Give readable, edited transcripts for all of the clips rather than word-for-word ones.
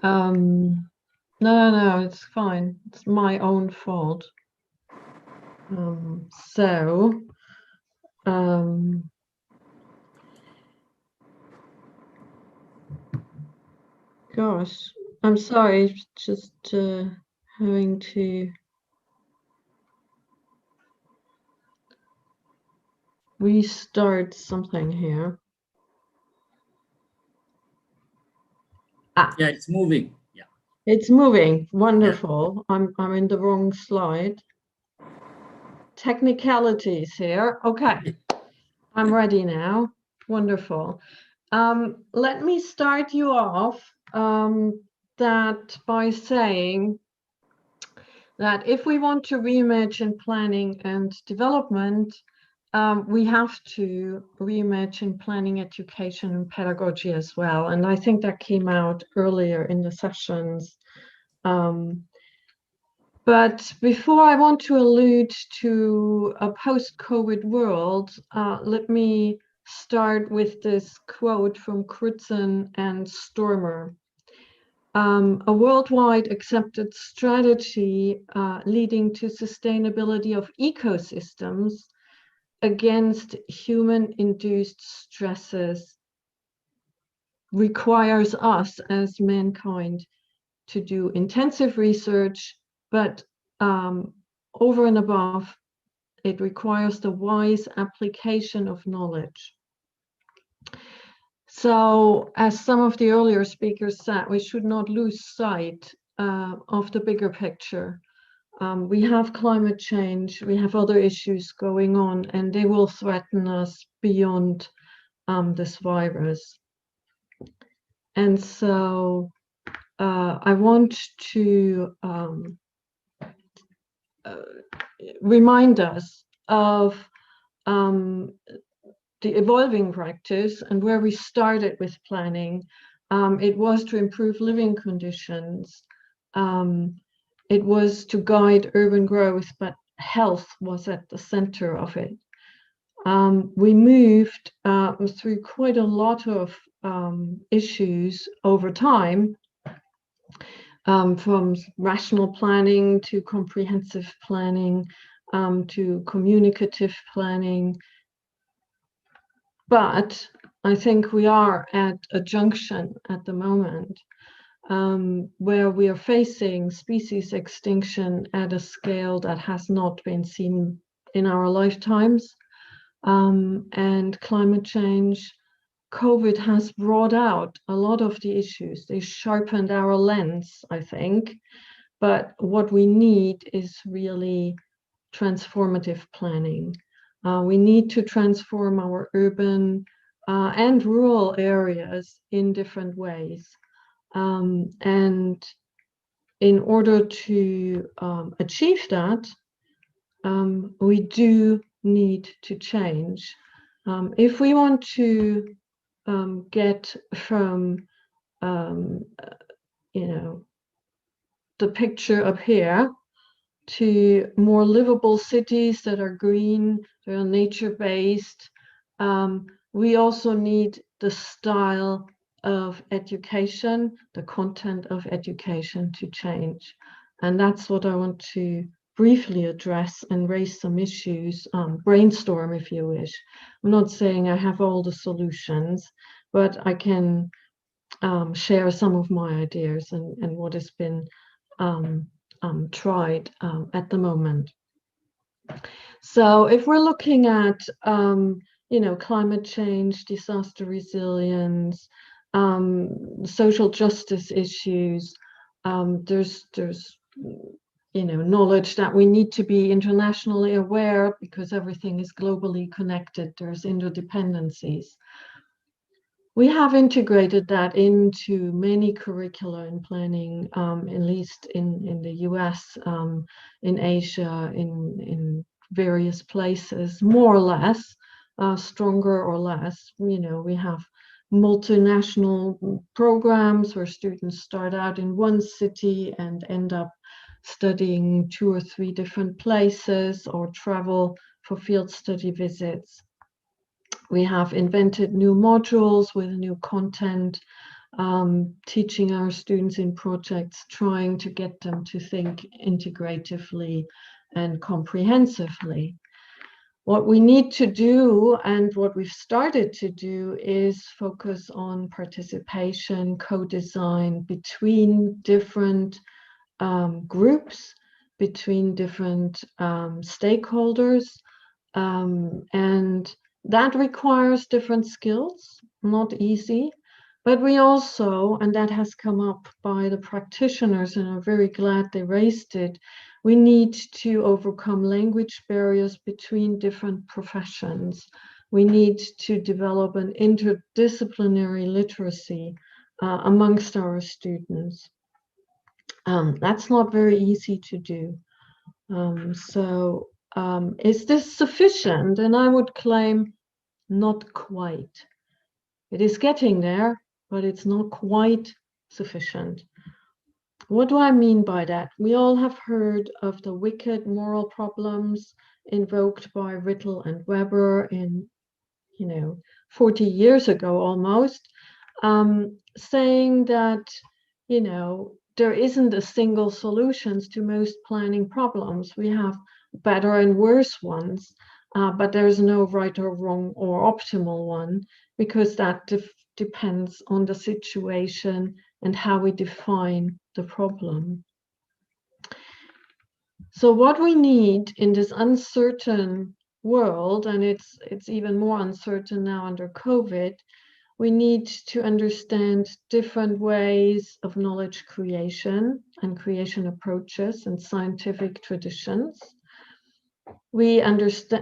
No, it's fine. It's my own fault. Gosh, I'm sorry, just having to restart something here. Yeah, it's moving. Yeah, it's moving. Wonderful. Yeah. I'm in the wrong slide. Technicalities here. Okay, I'm ready now. Wonderful. Let me start you off that by saying that if we want to reimagine planning and development, we have to reimagine planning, education, and pedagogy as well. And I think that came out earlier in the sessions. But before I want to allude to a post-COVID world, let me start with this quote from Crutzen and Stormer. A worldwide accepted strategy leading to sustainability of ecosystems against human-induced stresses requires us as mankind to do intensive research, but over and above, it requires the wise application of knowledge. So, as some of the earlier speakers said, we should not lose sight of the bigger picture. We have climate change, we have other issues going on, and they will threaten us beyond this virus. And so I want to remind us of the evolving practice and where we started with planning. It was to improve living conditions. It was to guide urban growth, but health was at the center of it. We moved through quite a lot of issues over time, from rational planning to comprehensive planning to communicative planning. But I think we are at a junction at the moment where we are facing species extinction at a scale that has not been seen in our lifetimes. And climate change, COVID has brought out a lot of the issues. They sharpened our lens, I think. But what we need is really transformative planning. We need to transform our urban and rural areas in different ways. And in order to achieve that, we do need to change. If we want to get from, the picture up here to more livable cities that are green, that are nature-based, we also need the style of education, the content of education to change. And that's what I want to briefly address and raise some issues, brainstorm if you wish. I'm not saying I have all the solutions, but I can share some of my ideas and what has been tried at the moment. So if we're looking at climate change, disaster resilience, social justice issues, there's knowledge that we need to be internationally aware because everything is globally connected. There's interdependencies. We have integrated that into many curricula in planning, at least in the US, in Asia, in various places, more or less, stronger or less. We have multinational programs where students start out in one city and end up studying 2 or 3 different places or travel for field study visits. We have invented new modules with new content. teaching our students in projects, trying to get them to think integratively and comprehensively. What we need to do, and what we've started to do, is focus on participation, co-design between different groups, between different stakeholders, and that requires different skills, not easy. But we also, and that has come up by the practitioners, and I'm very glad they raised it, we need to overcome language barriers between different professions. We need to develop an interdisciplinary literacy amongst our students. That's not very easy to do. Is this sufficient? And I would claim not quite. It is getting there, but it's not quite sufficient. What do I mean by that? We all have heard of the wicked moral problems invoked by Rittel and Weber in, 40 years ago almost, saying that, there isn't a single solutions to most planning problems. We have better and worse ones, but there's no right or wrong or optimal one, because that depends on the situation and how we define the problem. So what we need in this uncertain world, and it's even more uncertain now under COVID, we need to understand different ways of knowledge creation and creation approaches and scientific traditions. We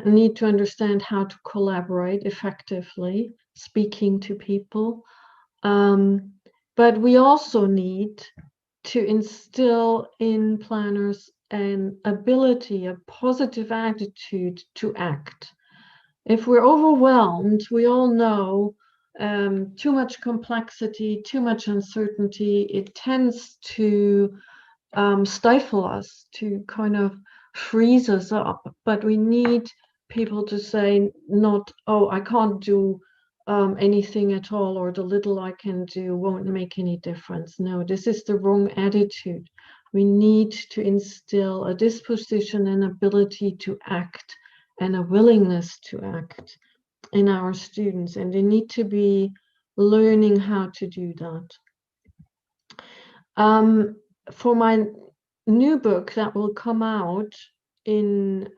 need to understand how to collaborate effectively, speaking to people. But we also need to instill in planners an ability, a positive attitude to act. If we're overwhelmed, we all know too much complexity, too much uncertainty, it tends to stifle us, to kind of freeze us up. But we need people to say not, oh, I can't do anything at all, or the little I can do won't make any difference. No, this is the wrong attitude. We need to instill a disposition and ability to act and a willingness to act in our students, and they need to be learning how to do that. For my new book that will come out in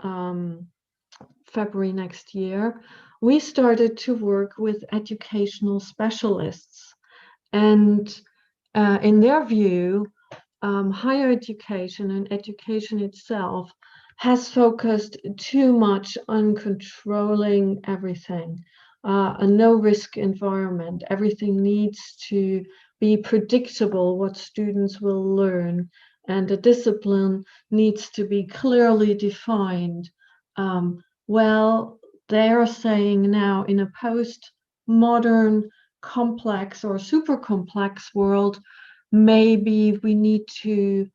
February next year, we started to work with educational specialists, and in their view, higher education and education itself has focused too much on controlling everything, a no-risk environment. Everything needs to be predictable, what students will learn, and the discipline needs to be clearly defined. Well, they are saying now, in a post-modern, complex or super complex world, maybe we need to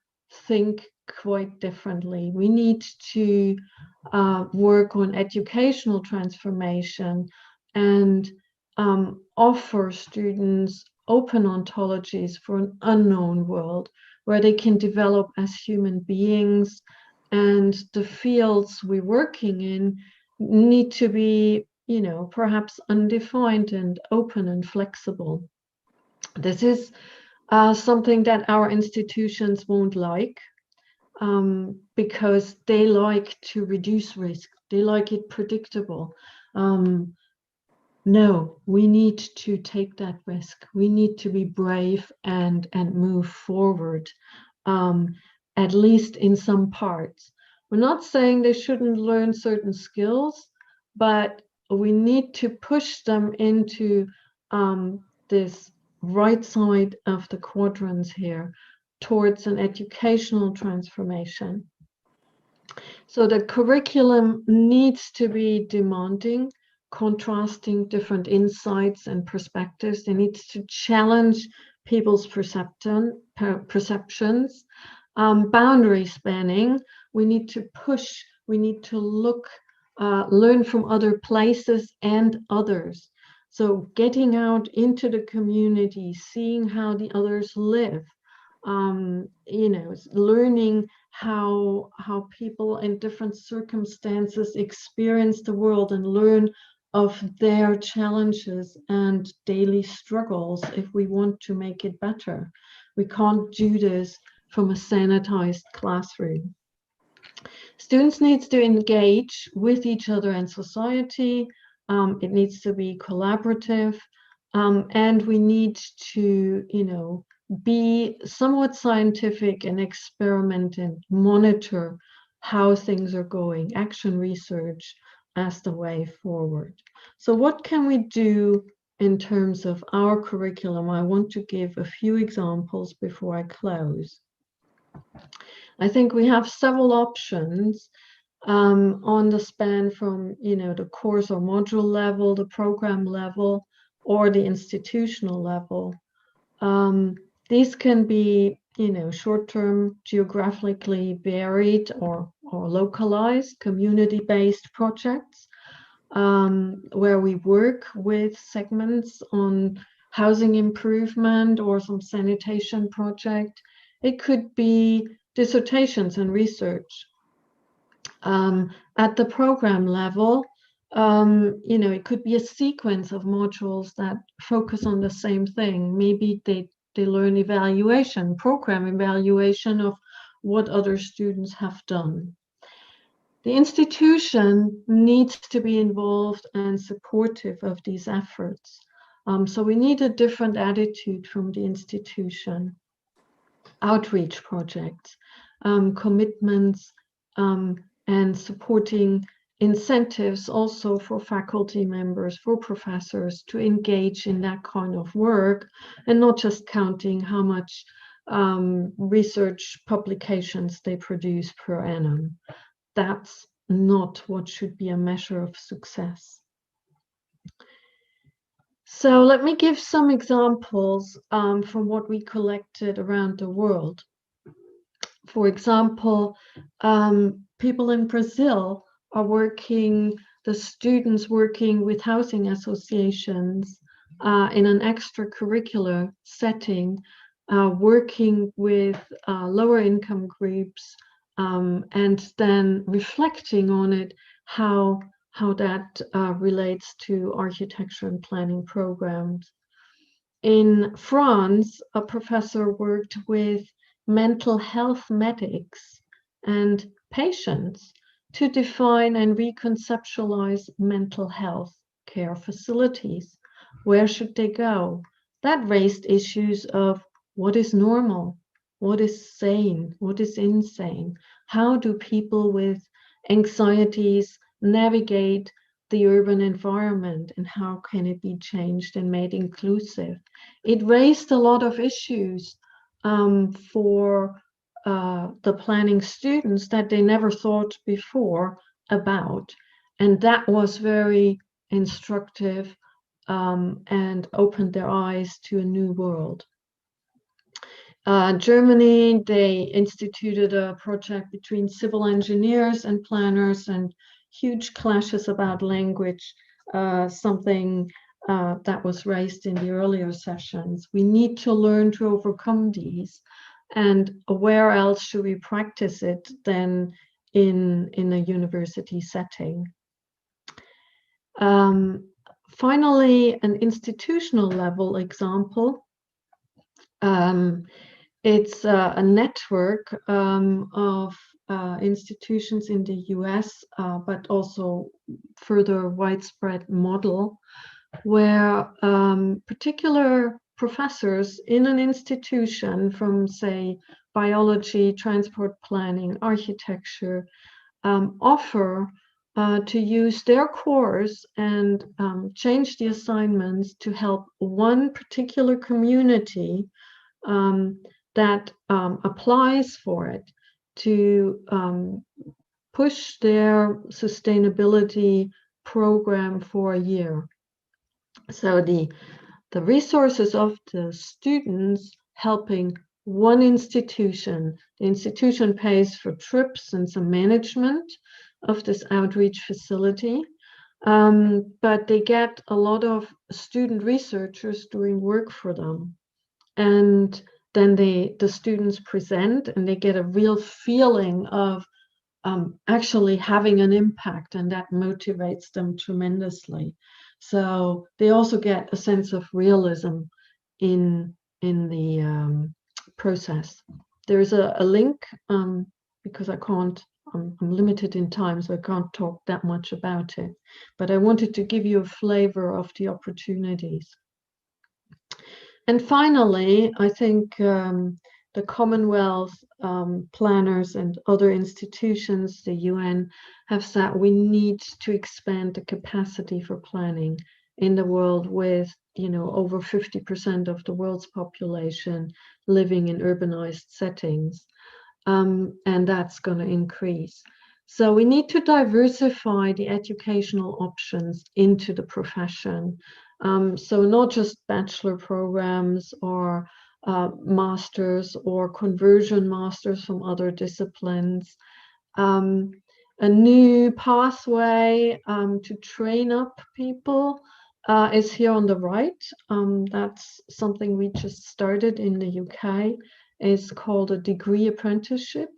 think quite differently. We need to work on educational transformation and offer students open ontologies for an unknown world where they can develop as human beings, and the fields we're working in need to be, perhaps undefined and open and flexible. This is something that our institutions won't like, because they like to reduce risk. They like it predictable. No, we need to take that risk. We need to be brave and move forward, at least in some parts. We're not saying they shouldn't learn certain skills, but we need to push them into this right side of the quadrants here, towards an educational transformation. So the curriculum needs to be demanding, contrasting different insights and perspectives. It needs to challenge people's perceptions, boundary spanning. We need to push, we need to look, learn from other places and others. So getting out into the community, seeing how the others live, learning how people in different circumstances experience the world and learn of their challenges and daily struggles if we want to make it better. We can't do this from a sanitized classroom. Students need to engage with each other and society. It needs to be collaborative, and we need to, be somewhat scientific and experiment and monitor how things are going, action research as the way forward. So what can we do in terms of our curriculum? I want to give a few examples before I close. I think we have several options on the span from, the course or module level, the program level, or the institutional level. These can be, short-term, geographically varied or localized, community-based projects, where we work with segments on housing improvement or some sanitation project. It could be dissertations and research. At the program level, it could be a sequence of modules that focus on the same thing. Maybe they learn evaluation, program evaluation of what other students have done. The institution needs to be involved and supportive of these efforts. So we need a different attitude from the institution. Outreach projects, commitments, and supporting incentives also for faculty members, for professors to engage in that kind of work, and not just counting how much research publications they produce per annum. That's not what should be a measure of success. So let me give some examples from what we collected around the world. For example, people in Brazil are the students working with housing associations in an extracurricular setting, working with lower income groups, and then reflecting on it, how that relates to architecture and planning programs. In France, a professor worked with mental health medics and patients to define and reconceptualize mental health care facilities. Where should they go? That raised issues of what is normal, what is sane, what is insane? How do people with anxieties navigate the urban environment, and how can it be changed and made inclusive? It raised a lot of issues for the planning students that they never thought before about. And that was very instructive and opened their eyes to a new world. Germany, they instituted a project between civil engineers and planners, and huge clashes about language, something that was raised in the earlier sessions. We need to learn to overcome these. And where else should we practice it than in a university setting? Finally, an institutional level example. It's a network of institutions in the US, but also further widespread model, where particular professors in an institution from, say, biology, transport planning, architecture, offer to use their course and change the assignments to help one particular community that applies for it to push their sustainability program for a year. So the resources of the students helping one institution, the institution pays for trips and some management of this outreach facility. but they get a lot of student researchers doing work for them. And then the students present and they get a real feeling of actually having an impact, and that motivates them tremendously. So they also get a sense of realism in the process. There is a link because I can't, I'm limited in time, so I can't talk that much about it. But I wanted to give you a flavor of the opportunities. And finally, I think the Commonwealth planners and other institutions, the UN, have said we need to expand the capacity for planning in the world with, you know, over 50% of the world's population living in urbanized settings. And that's going to increase. So we need to diversify the educational options into the profession. So not just bachelor programs or masters or conversion masters from other disciplines. A new pathway to train up people is here on the right. That's something we just started in the UK. It's called a degree apprenticeship.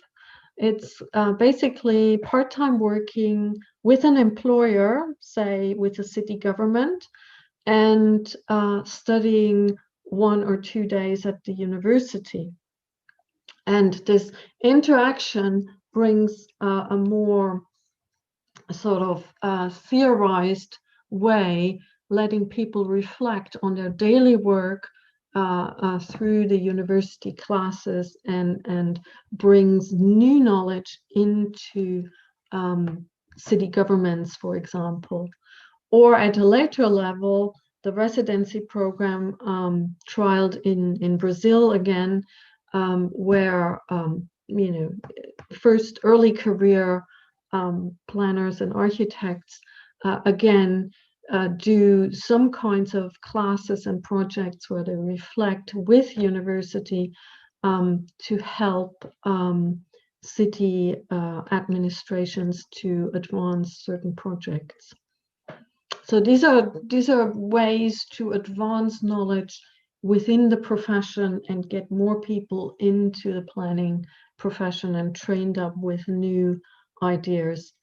It's basically part-time working with an employer, say with a city government, and studying 1 or 2 days at the university. And this interaction brings a more sort of theorized way, letting people reflect on their daily work through the university classes, and brings new knowledge into city governments, for example. Or at a later level, the residency program trialed in Brazil again, where you know, first early career planners and architects again do some kinds of classes and projects where they reflect with university to help city administrations to advance certain projects. So these are ways to advance knowledge within the profession and get more people into the planning profession and trained up with new ideas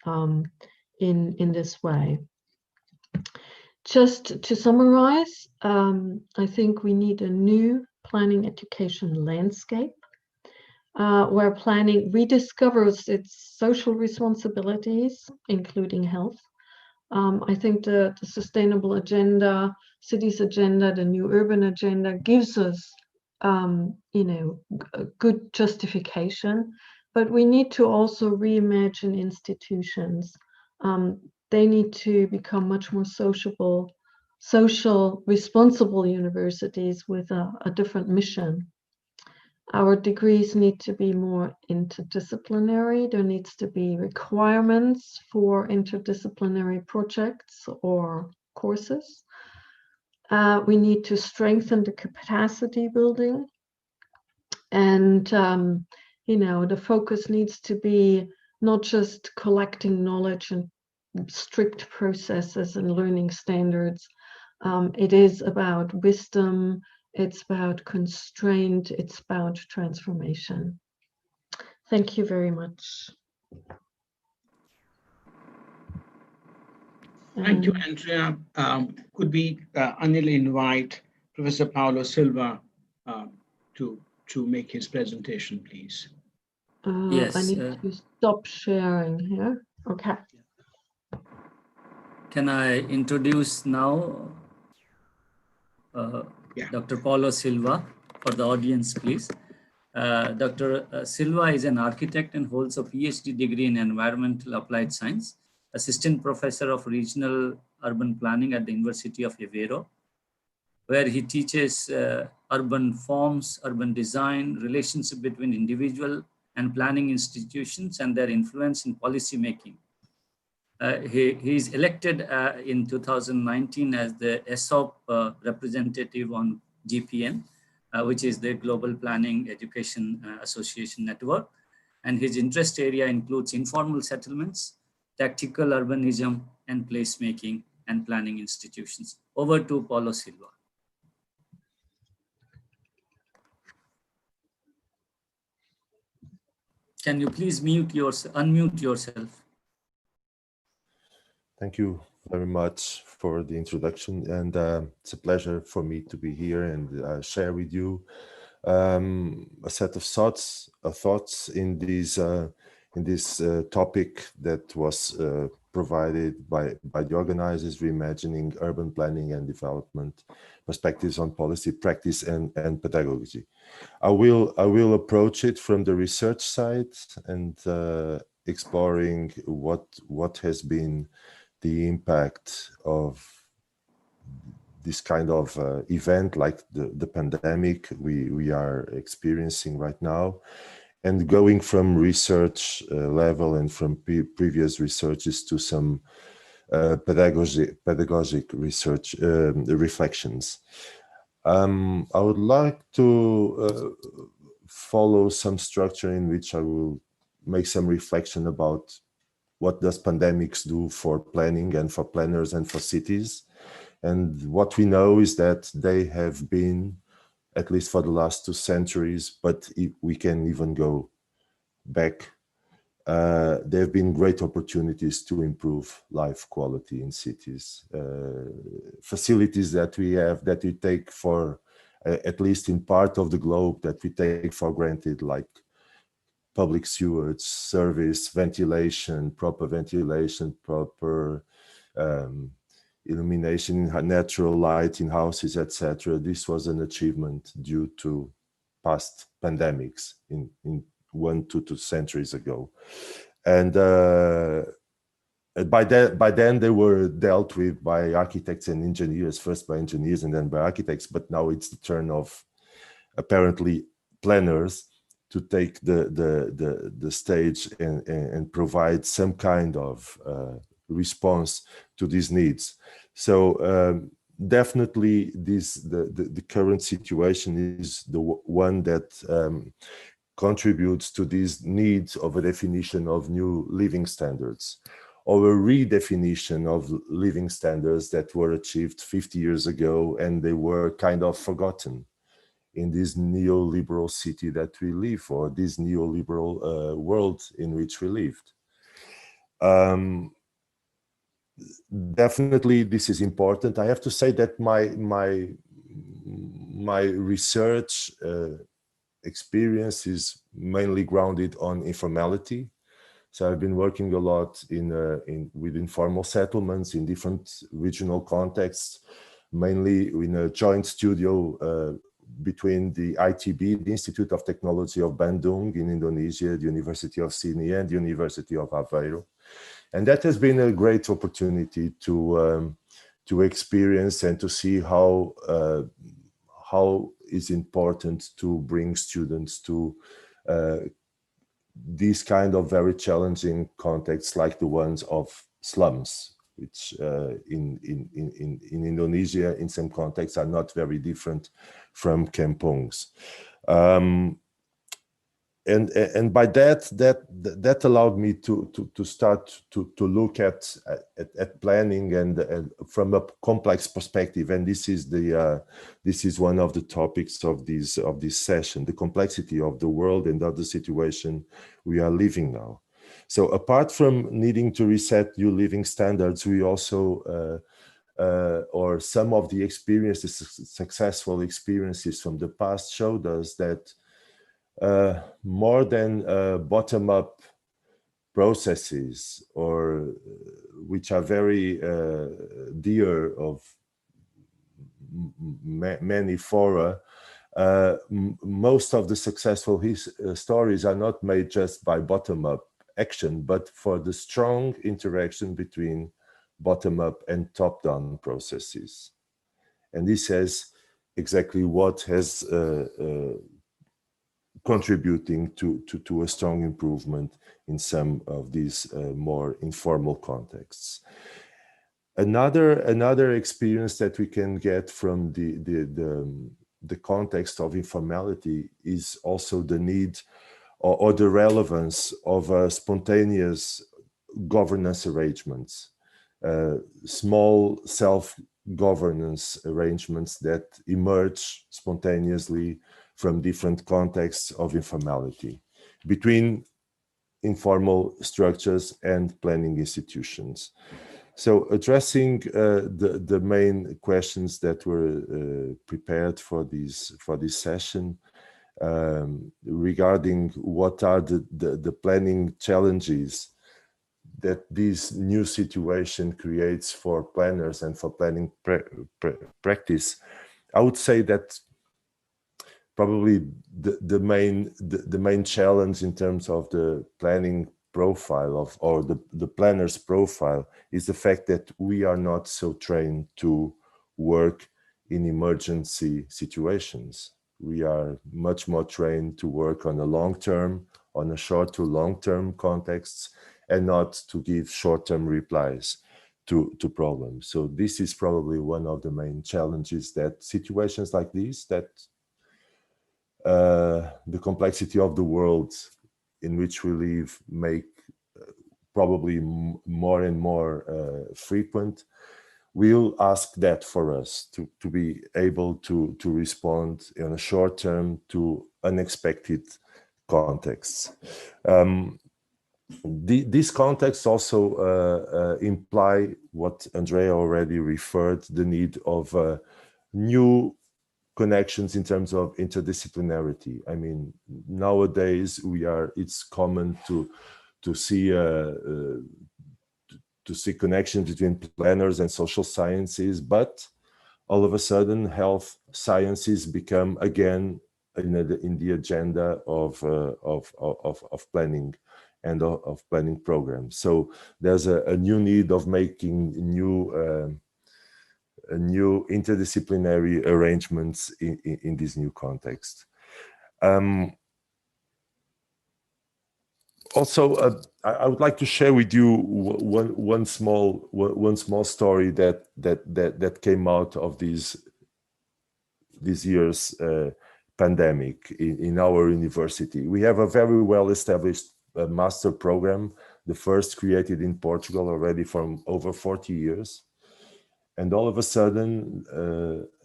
in this way. Just to summarize, I think we need a new planning education landscape where planning rediscovers its social responsibilities, including health. I think the sustainable agenda, cities agenda, the new urban agenda gives us, you know, a good justification, but we need to also reimagine institutions. They need to become much more social, responsible universities with a different mission. Our degrees need to be more interdisciplinary. There needs to be requirements for interdisciplinary projects or courses. We need to strengthen the capacity building. And, you know, the focus needs to be not just collecting knowledge and strict processes and learning standards. It is about wisdom. It's about constraint. It's about transformation. Thank you very much. Thank you, Andrea. Could we, Anil, invite Professor Paulo Silva to make his presentation, please? Yes. I need to stop sharing here. Okay. Can I introduce now Dr. Paulo Silva for the audience, please? Dr. Silva is an architect and holds a PhD degree in environmental applied science, assistant professor of regional urban planning at the University of Aveiro, where he teaches urban forms, urban design, relationship between individual and planning institutions and their influence in policy making. He is elected in 2019 as the ESOP representative on GPN, which is the Global Planning Education Association Network. And his interest area includes informal settlements, tactical urbanism, and placemaking and planning institutions. Over to Paulo Silva. Can you please unmute yourself? Thank you very much for the introduction, and it's a pleasure for me to be here and share with you a set of thoughts in this topic that was provided by the organizers, Reimagining Urban Planning and Development, Perspectives on Policy, Practice and Pedagogy. I will approach it from the research side and exploring what has been the impact of this kind of event like the pandemic we are experiencing right now, and going from research level and from previous researches to some pedagogic research reflections. I would like to follow some structure in which I will make some reflection about what does pandemics do for planning and for planners and for cities. And what we know is that they have been, at least for the last 2 centuries, but we can even go back, there have been great opportunities to improve life quality in cities. Facilities that we have, that we take for, at least in part of the globe, that we take for granted, like public sewage service, ventilation, proper illumination, natural light in houses, etc. This was an achievement due to past pandemics in 1 to 2 centuries ago. And by then they were dealt with by architects and engineers, first by engineers and then by architects, but now it's the turn of apparently planners to take the stage and provide some kind of response to these needs. So definitely the current situation is the one that contributes to these needs of a definition of new living standards, or a redefinition of living standards that were achieved 50 years ago and they were kind of forgotten in this neoliberal city that we live, or this neoliberal world in which we lived. Definitely this is important. I have to say that my research experience is mainly grounded on informality. So I've been working a lot with informal settlements in different regional contexts, mainly in a joint studio between the ITB, the Institute of Technology of Bandung in Indonesia, the University of Sydney and the University of Aveiro. And that has been a great opportunity to experience and to see how it's important to bring students to these kind of very challenging contexts like the ones of slums, which in Indonesia, in some contexts, are not very different from kampongs. And by that allowed me to start to look at planning and from a complex perspective. And this is one of the topics of this session: the complexity of the world and of the situation we are living now. So apart from needing to reset new living standards, we also or some of the experiences, successful experiences from the past, showed us that more than bottom-up processes, or which are very dear of many fora, most of the successful stories are not made just by bottom-up action, but for the strong interaction between bottom-up and top-down processes. And this is exactly what has contributing to a strong improvement in some of these more informal contexts. Another experience that we can get from the context of informality is also the need or the relevance of spontaneous governance arrangements. small self-governance arrangements that emerge spontaneously from different contexts of informality between informal structures and planning institutions. So addressing the main questions that were prepared for this session, regarding what are the planning challenges that this new situation creates for planners and for planning practice, I would say that probably the main challenge in terms of the planning profile or the planner's profile is the fact that we are not so trained to work in emergency situations. We are much more trained to work on a long-term, on a short to long-term contexts, and not to give short-term replies to problems. So this is probably one of the main challenges, that situations like these, that the complexity of the world in which we live make probably more and more frequent, will ask that for us to be able to respond in a short term to unexpected contexts. These contexts also imply what Andrea already referred, the need of new connections in terms of interdisciplinarity. I mean, nowadays it's common to see connections between planners and social sciences, but all of a sudden health sciences become again in the agenda of planning and of planning programs. So there's a new need of making new interdisciplinary arrangements in this new context. Also, I would like to share with you one small story that came out of this year's pandemic in our university. We have a very well established master program, the first created in Portugal already for over 40 years. And all of a sudden,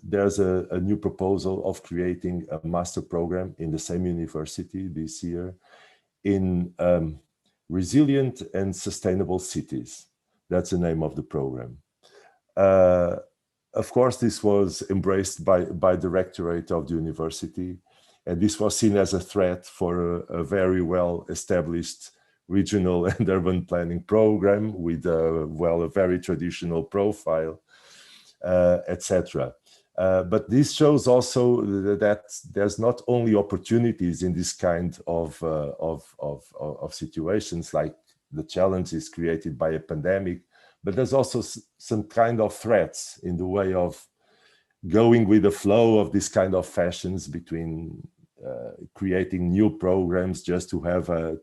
there's a new proposal of creating a master program in the same university this year in resilient and sustainable cities. That's the name of the program. Of course, this was embraced by the rectorate of the university, and this was seen as a threat for a very well-established regional and urban planning program with a very traditional profile, etc. But this shows also that there's not only opportunities in this kind of situations, like the challenges created by a pandemic, but there's also some kind of threats in the way of going with the flow of this kind of fashions between creating new programs just to have a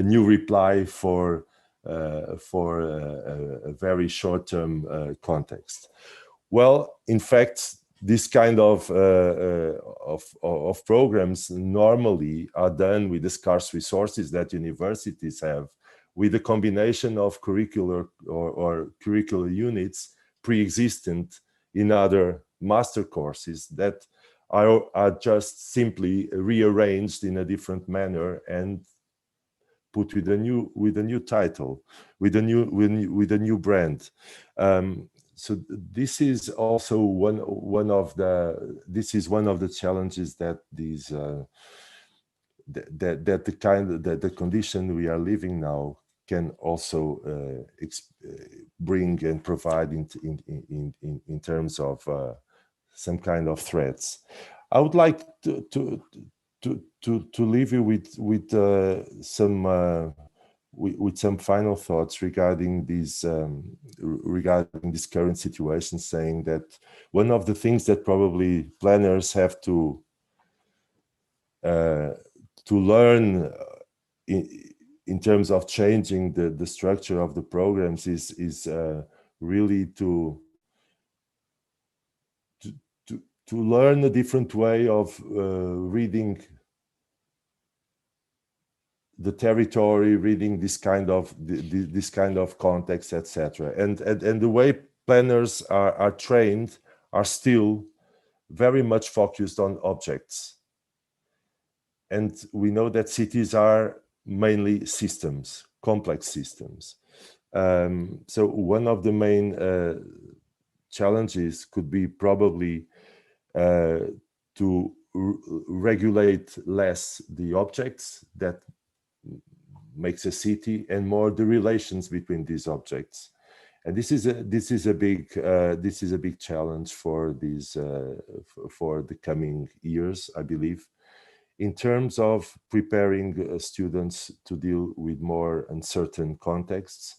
new reply for a very short-term context. Well, in fact, this kind of programs normally are done with the scarce resources that universities have, with a combination of curricular or curricular units pre-existent in other master courses that are just simply rearranged in a different manner and put with a new title, with a new brand. So this is also one of the challenges that these the condition we are living now can also bring and provide in terms of some kind of threats. I would like to leave you with some final thoughts regarding this current situation, saying that one of the things that probably planners have to learn in terms of changing the structure of the programs is really to learn a different way of reading the territory, reading this kind of context, etc. And the way planners are trained are still very much focused on objects. And we know that cities are mainly systems, complex systems. So one of the main challenges could be probably to regulate less the objects that makes a city and more the relations between these objects. And this is a big challenge for these for the coming years, I believe, in terms of preparing students to deal with more uncertain contexts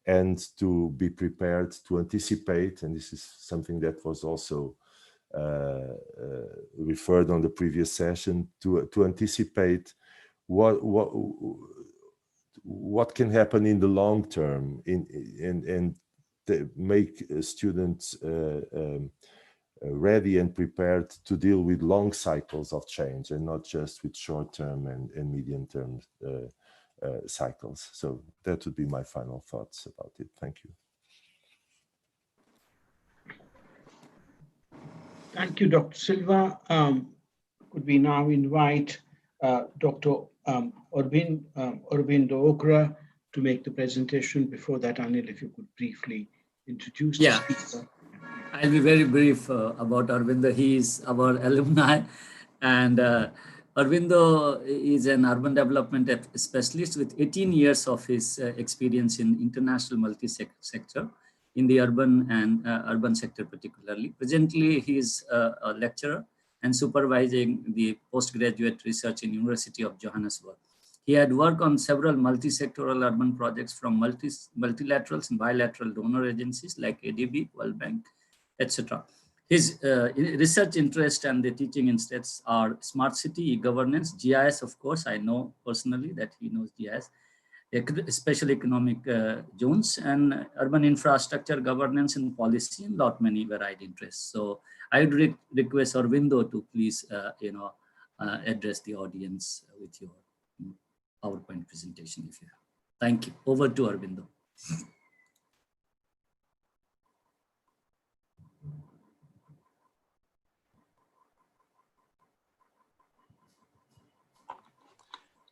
and to be prepared to anticipate. And this is something that was also referred on the previous session, to anticipate what can happen in the long term and make students ready and prepared to deal with long cycles of change and not just with short-term and medium-term cycles. So that would be my final thoughts about it. Thank you. Thank you, Dr. Silva. Could we now invite Dr. Aurobindo Okra to make the presentation? Before that, Anil, if you could briefly introduce the speaker. I'll be very brief about Aurobindo. He is our alumni, and Aurobindo is an urban development specialist with 18 years of his experience in international multi-sector in the urban and urban sector particularly. Presently, he is a lecturer and supervising the postgraduate research in University of Johannesburg. He had worked on several multi-sectoral urban projects from multilaterals and bilateral donor agencies like ADB, World Bank, etc. His research interest and the teaching interests are smart city, e-governance, GIS, of course. I know personally that he knows GIS, special economic zones, and urban infrastructure, governance and policy, and lot many varied interests. So I would request Aurobindo to please, address the audience with your PowerPoint presentation if you have. Thank you. Over to Aurobindo.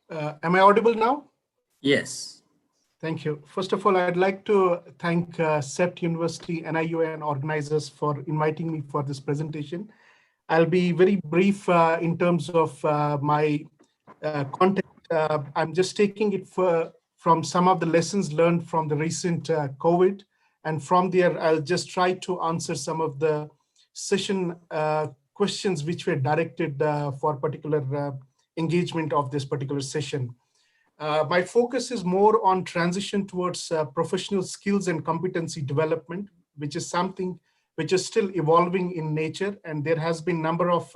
Am I audible now? Yes. Thank you. First of all, I'd like to thank CEPT University, NIUA, and organizers for inviting me for this presentation. I'll be very brief in terms of my content. I'm just taking it from some of the lessons learned from the recent COVID. And from there, I'll just try to answer some of the session questions which were directed for particular engagement of this particular session. My focus is more on transition towards professional skills and competency development, which is something which is still evolving in nature. And there has been a number of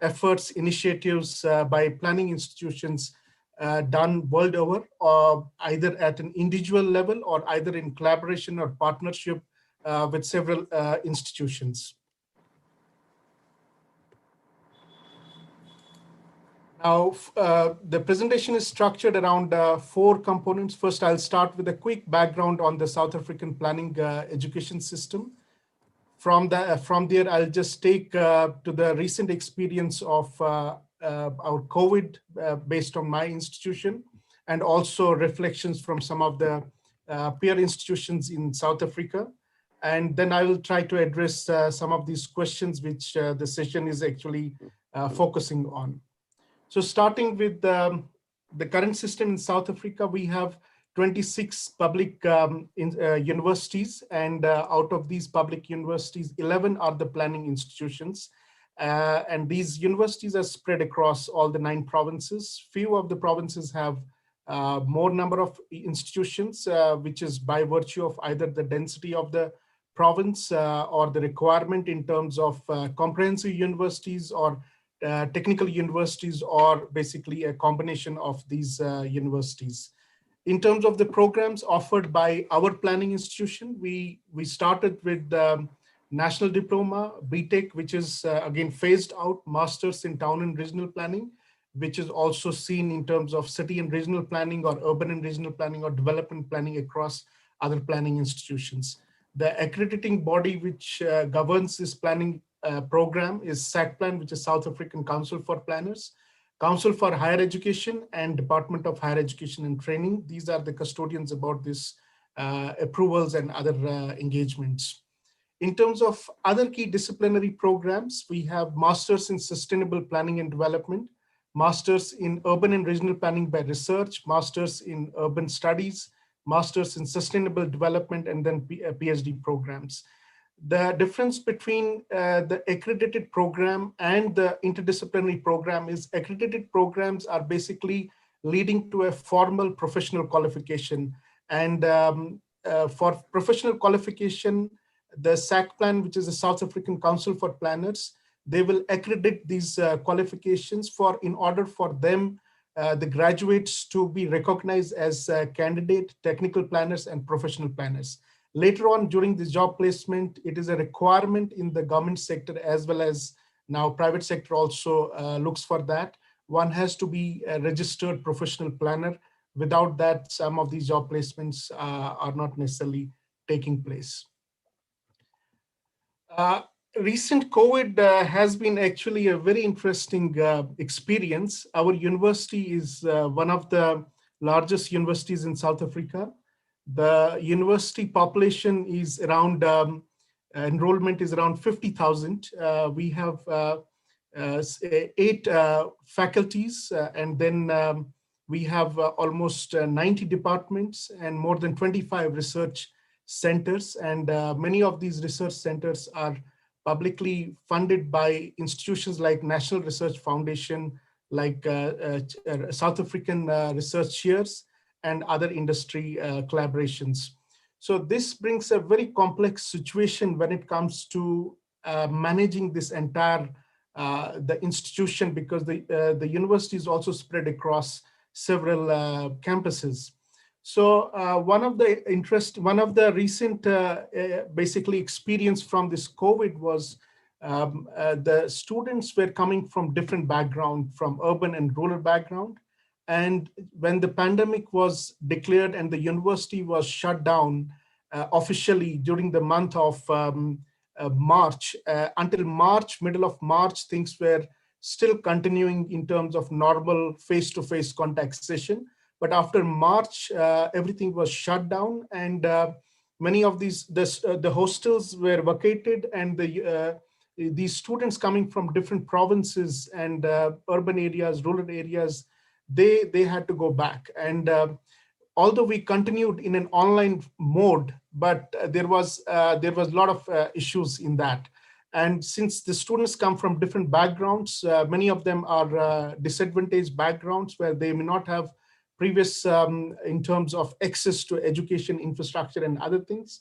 efforts, initiatives by planning institutions done world over, either at an individual level or either in collaboration or partnership with several institutions. Now, the presentation is structured around 4 components. First, I'll start with a quick background on the South African planning education system. From there, I'll just take to the recent experience of our COVID based on my institution, and also reflections from some of the peer institutions in South Africa. And then I will try to address some of these questions which the session is actually focusing on. So starting with the current system in South Africa, we have 26 public universities, and out of these public universities, 11 are the planning institutions. And these universities are spread across all the 9 provinces. Few of the provinces have more number of institutions, which is by virtue of either the density of the province or the requirement in terms of comprehensive universities or technical universities, or basically a combination of these universities. In terms of the programs offered by our planning institution, we started with National Diploma, BTech, which is again phased out, Masters in Town and Regional Planning, which is also seen in terms of city and regional planning or urban and regional planning or development planning across other planning institutions. The accrediting body which governs this planning program is SACPLAN, which is South African Council for Planners, Council for Higher Education, and Department of Higher Education and Training. These are the custodians about this approvals and other engagements. In terms of other key disciplinary programs, we have Masters in Sustainable Planning and Development, Masters in Urban and Regional Planning by Research, Masters in Urban Studies, Masters in Sustainable Development, and then PhD programs. The difference between the accredited program and the interdisciplinary program is accredited programs are basically leading to a formal professional qualification. And for professional qualification, the SACPLAN, which is the South African Council for Planners, they will accredit these qualifications in order for them, the graduates, to be recognized as candidate technical planners and professional planners. Later on during the job placement, it is a requirement in the government sector as well as now private sector also looks for that. One has to be a registered professional planner. Without that, some of these job placements are not necessarily taking place. Recent COVID has been actually a very interesting experience. Our university is one of the largest universities in South Africa. The university population is around, enrollment is around 50,000. We have 8 faculties, and then we have almost 90 departments and more than 25 research centers. And many of these research centers are publicly funded by institutions like National Research Foundation, like South African Research Shares, and other industry collaborations. So this brings a very complex situation when it comes to managing this entire the institution, because the university is also spread across several campuses. So one of the recent basically experience from this COVID was the students were coming from different background, from urban and rural background. And when the pandemic was declared and the university was shut down officially during the month of March, until March, middle of March, things were still continuing in terms of normal face-to-face contact session. But after March, everything was shut down, and many of the hostels were vacated, and these students coming from different provinces and urban areas, rural areas, they had to go back. And although we continued in an online mode, but there was a lot of issues in that. And since the students come from different backgrounds, many of them are disadvantaged backgrounds where they may not have previous in terms of access to education infrastructure and other things.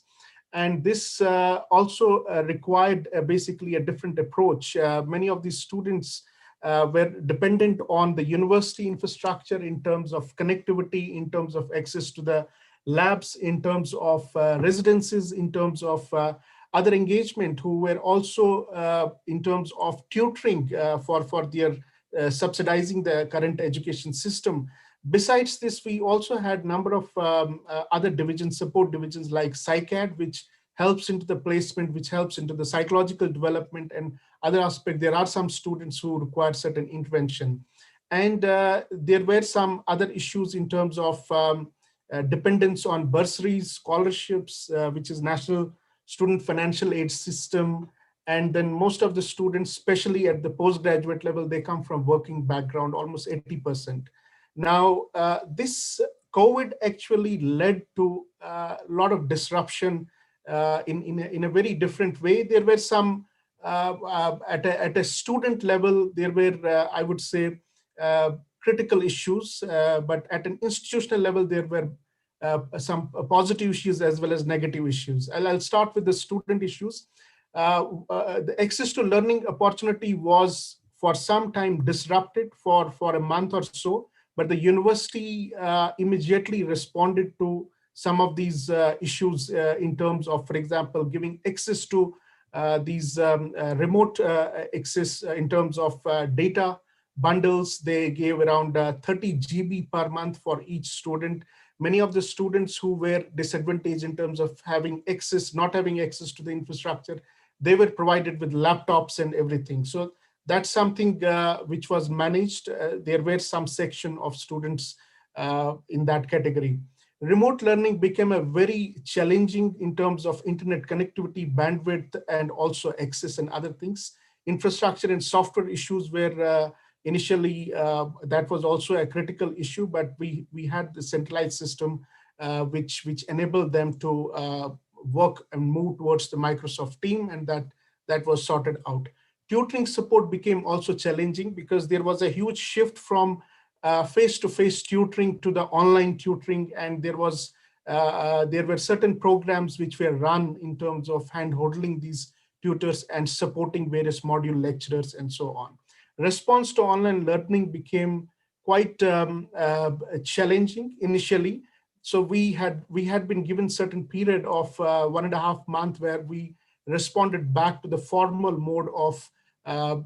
And this also required basically a different approach. Many of these students were dependent on the university infrastructure in terms of connectivity, in terms of access to the labs, in terms of residences, in terms of other engagement, who were also in terms of tutoring for their subsidizing the current education system. Besides this, we also had a number of other divisions, support divisions like PsyCAD, which helps into the placement, which helps into the psychological development and other aspects. There are some students who require certain intervention. And there were some other issues in terms of dependence on bursaries, scholarships, which is National Student Financial Aid System. And then most of the students, especially at the postgraduate level, they come from working background, almost 80%. Now, this COVID actually led to a lot of disruption in a very different way. There were some, at a student level, there were, I would say, critical issues, but at an institutional level, there were some positive issues as well as negative issues. I'll start with the student issues. The access to learning opportunity was for some time disrupted for a month or so, but the university immediately responded to some of these issues in terms of, for example, giving access to these remote access in terms of data bundles. They gave around 30 GB per month for each student. Many of the students who were disadvantaged in terms of not having access to the infrastructure, they were provided with laptops and everything. So that's something which was managed. There were some section of students in that category. Remote learning became a very challenging in terms of internet connectivity, bandwidth, and also access and other things. Infrastructure and software issues were initially, that was also a critical issue, but we had the centralized system which enabled them to work and move towards the Microsoft team, and that was sorted out. Tutoring support became also challenging because there was a huge shift from face-to-face tutoring to the online tutoring, and there were certain programs which were run in terms of hand-holding these tutors and supporting various module lecturers and so on. Response to online learning became quite challenging initially. So we had been given certain period of 1.5 months where we responded back to the formal mode of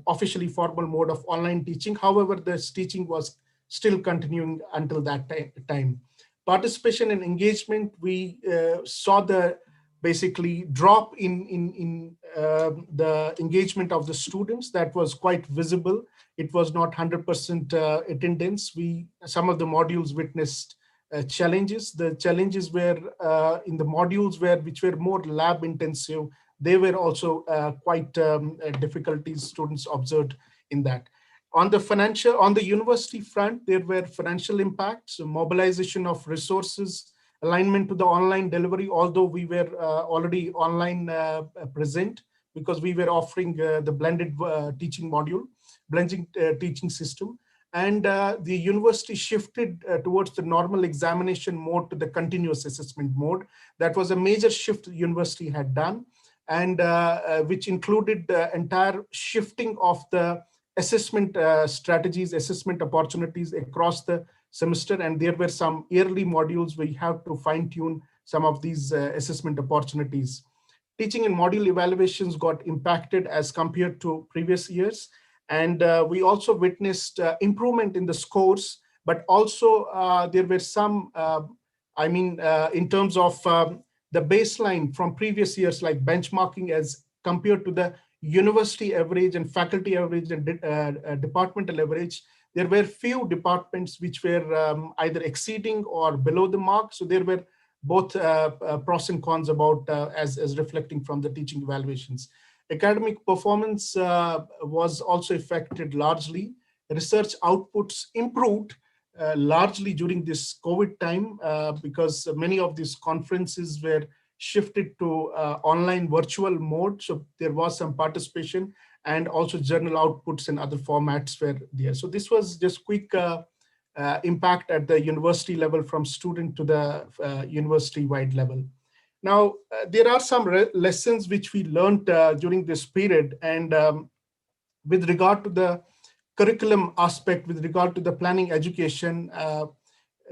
officially formal mode of online teaching. However, this teaching was still continuing until that time. Participation and engagement, we saw the basically drop in the engagement of the students. That was quite visible. It was not 100% attendance. Some of the modules witnessed challenges. The challenges were in the modules which were more lab intensive. They were also quite difficulties students observed in that. On the university front, there were financial impacts, mobilization of resources, alignment to the online delivery, although we were already online present because we were offering the blended teaching module, blending teaching system. And the university shifted towards the normal examination mode to the continuous assessment mode. That was a major shift the university had done, and which included the entire shifting of the assessment strategies, assessment opportunities across the semester. And there were some yearly modules where you have to fine tune some of these assessment opportunities. Teaching and module evaluations got impacted as compared to previous years. And we also witnessed improvement in the scores, but also there were some, in terms of the baseline from previous years, like benchmarking as compared to the university average and faculty average and departmental average, there were few departments which were either exceeding or below the mark. So there were both pros and cons about as reflecting from the teaching evaluations. Academic performance was also affected largely. Research outputs improved largely during this COVID time because many of these conferences were shifted to online virtual mode. So there was some participation, and also journal outputs and other formats were there. So this was just quick impact at the university level from student to the university-wide level. Now, there are some lessons which we learned during this period, and with regard to the curriculum aspect, with regard to the planning education,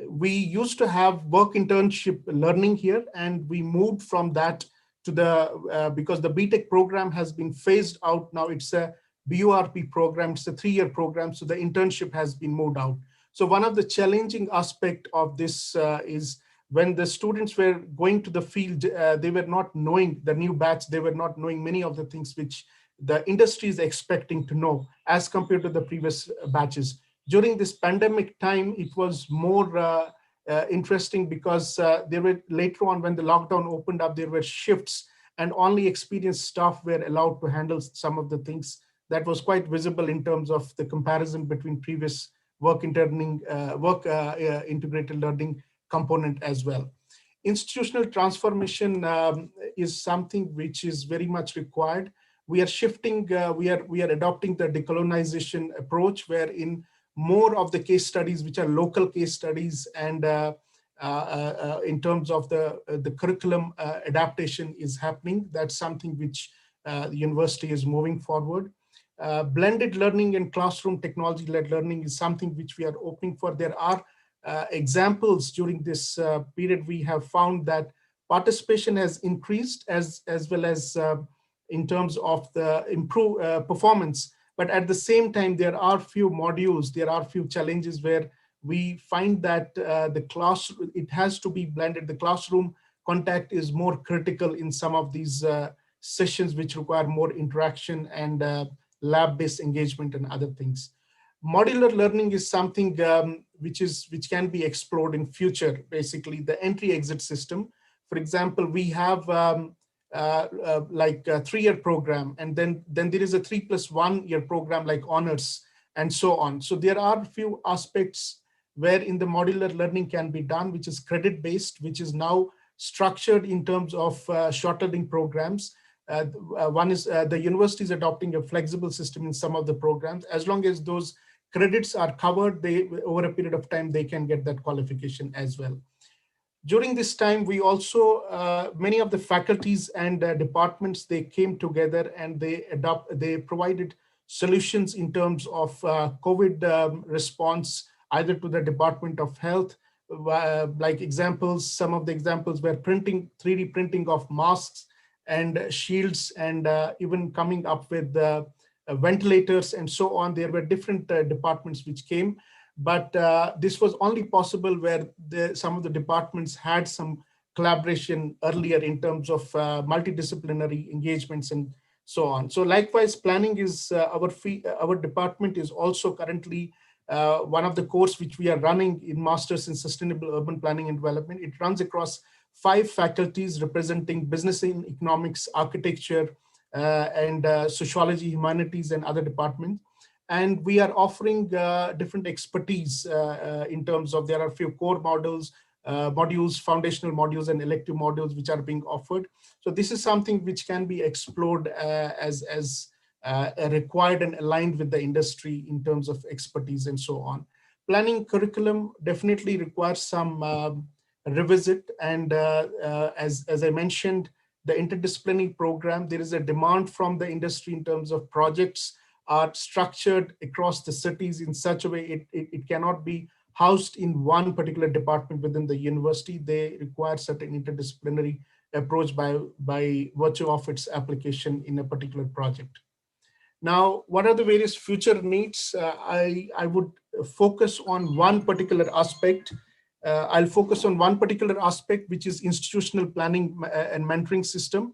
we used to have work internship learning here, and we moved from that to the, because the BTech program has been phased out now, it's a BURP program, it's a 3-year program, so the internship has been moved out. So one of the challenging aspect of this is when the students were going to the field, they were not knowing the new batch, they were not knowing many of the things which the industry is expecting to know as compared to the previous batches. During this pandemic time, it was more interesting because there were later on when the lockdown opened up, there were shifts and only experienced staff were allowed to handle some of the things. That was quite visible in terms of the comparison between previous work integrated learning component as well. Institutional transformation is something which is very much required. We are shifting, we are adopting the decolonization approach, wherein more of the case studies, which are local case studies, and in terms of the curriculum adaptation is happening. That's something which the university is moving forward. Blended learning and classroom technology-led learning is something which we are opening for. There are examples during this period. We have found that participation has increased as well as in terms of the improved performance. But at the same time, there are few modules, there are few challenges where we find that the class, it has to be blended. The classroom contact is more critical in some of these sessions which require more interaction and lab-based engagement and other things. Modular learning is something which can be explored in future. Basically, the entry-exit system. For example, we have like a 3-year program, and then there is a 3+1 year program like honors and so on. So there are a few aspects where in the modular learning can be done, which is credit-based, which is now structured in terms of short-learning programs. One is the university is adopting a flexible system in some of the programs. As long as those credits are covered, they over a period of time, they can get that qualification as well. During this time, we also, many of the faculties and departments, they came together and they provided solutions in terms of COVID response, either to the Department of Health, like examples, some of the examples were 3D printing of masks and shields, and even coming up with ventilators and so on. There were different departments which came, but this was only possible where some of the departments had some collaboration earlier in terms of multidisciplinary engagements and so on. So likewise, planning is our department is also currently one of the course which we are running in Masters in Sustainable Urban Planning and Development. It runs across 5 faculties representing business and economics, architecture, and sociology, humanities, and other departments. And we are offering different expertise in terms of, there are a few core modules, foundational modules, and elective modules which are being offered. So this is something which can be explored as required and aligned with the industry in terms of expertise and so on. Planning curriculum definitely requires some revisit. And as I mentioned, the interdisciplinary program, there is a demand from the industry in terms of projects are structured across the cities in such a way it cannot be housed in one particular department within the university. They require certain interdisciplinary approach by virtue of its application in a particular project. Now, what are the various future needs? I would focus on one particular aspect. I'll focus on one particular aspect, which is institutional planning and mentoring system.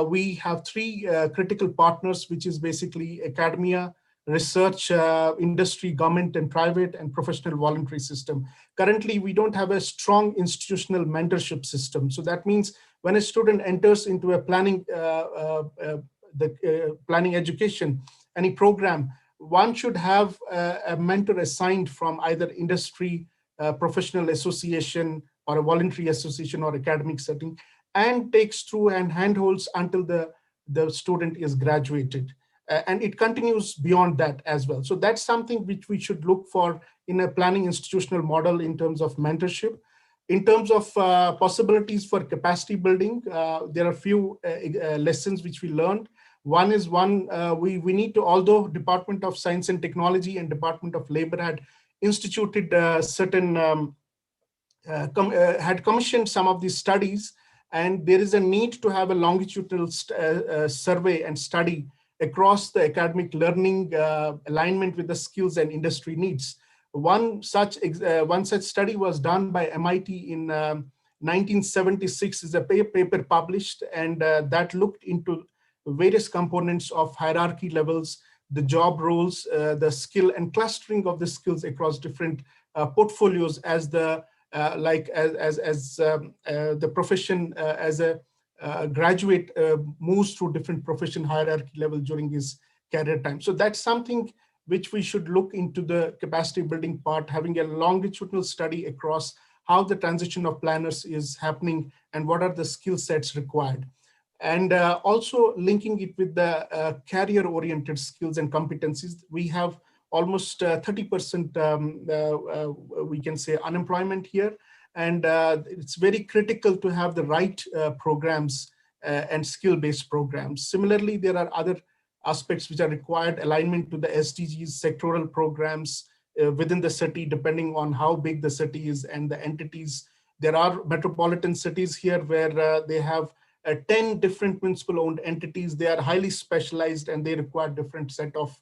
We have 3 critical partners, which is basically academia, research, industry, government and private, and professional voluntary system. Currently, we don't have a strong institutional mentorship system. So that means when a student enters into a planning, planning education, any program, one should have a mentor assigned from either industry, professional association, or a voluntary association or academic setting, and takes through and handholds until the student is graduated. And it continues beyond that as well. So that's something which we should look for in a planning institutional model in terms of mentorship. In terms of possibilities for capacity building, there are a few lessons which we learned. One is we need to, although Department of Science and Technology and Department of Labor had instituted certain, had commissioned some of these studies, and there is a need to have a longitudinal survey and study across the academic learning alignment with the skills and industry needs. One such study was done by MIT in 1976, is a paper published, and that looked into various components of hierarchy levels, the job roles, the skill and clustering of the skills across different portfolios as the the profession as a graduate moves through different profession hierarchy level during his career time. So that's something which we should look into the capacity building part, having a longitudinal study across how the transition of planners is happening and what are the skill sets required. And also linking it with the career-oriented skills and competencies. We have almost 30%, we can say, unemployment here. And it's very critical to have the right programs and skill-based programs. Similarly, there are other aspects which are required, alignment to the SDGs, sectoral programs within the city, depending on how big the city is and the entities. There are metropolitan cities here where they have 10 different municipal-owned entities. They are highly specialized and they require different set of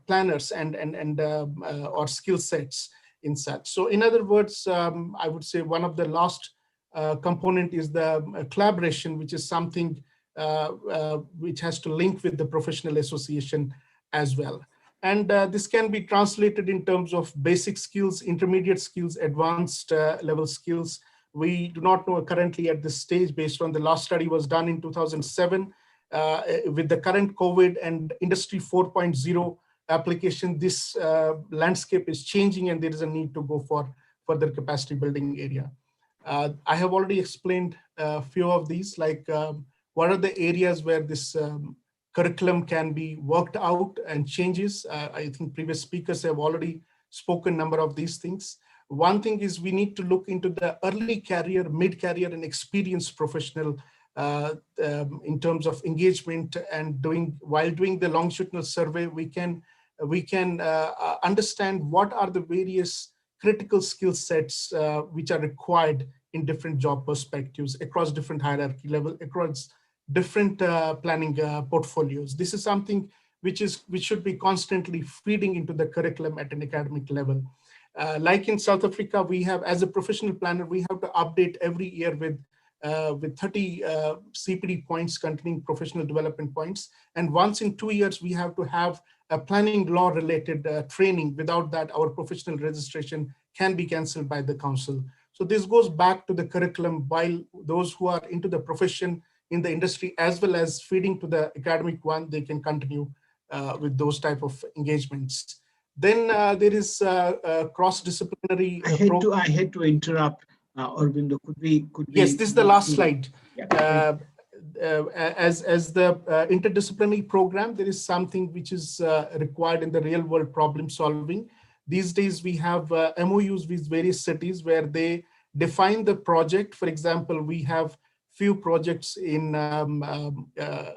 planners and or skill sets in such. So in other words, I would say one of the last component is the collaboration, which is something which has to link with the professional association as well. And this can be translated in terms of basic skills, intermediate skills, advanced level skills. We do not know currently at this stage, based on the last study was done in 2007, with the current COVID and Industry 4.0 application, this landscape is changing and there is a need to go for further capacity building area. I have already explained a few of these, like what are the areas where this curriculum can be worked out and changes. I think previous speakers have already spoken a number of these things. One thing is we need to look into the early career, mid-career and experienced professional in terms of engagement, and while doing the longitudinal survey, we can understand what are the various critical skill sets which are required in different job perspectives across different hierarchy level, across different planning portfolios. This is something which should be constantly feeding into the curriculum at an academic level. Like in South Africa, we have, as a professional planner, we have to update every year with 30 CPD points containing professional development points. And once in 2 years, we have to have a planning law related training. Without that, our professional registration can be cancelled by the council. So this goes back to the curriculum, while those who are into the profession in the industry, as well as feeding to the academic one, they can continue with those type of engagements. Then there is cross-disciplinary. I hate to interrupt, Aurobindo. Could we? Yes, this is the last slide. Yeah. As the interdisciplinary program, there is something which is required in the real world problem solving. These days we have MOUs with various cities where they define the project. For example, we have few projects in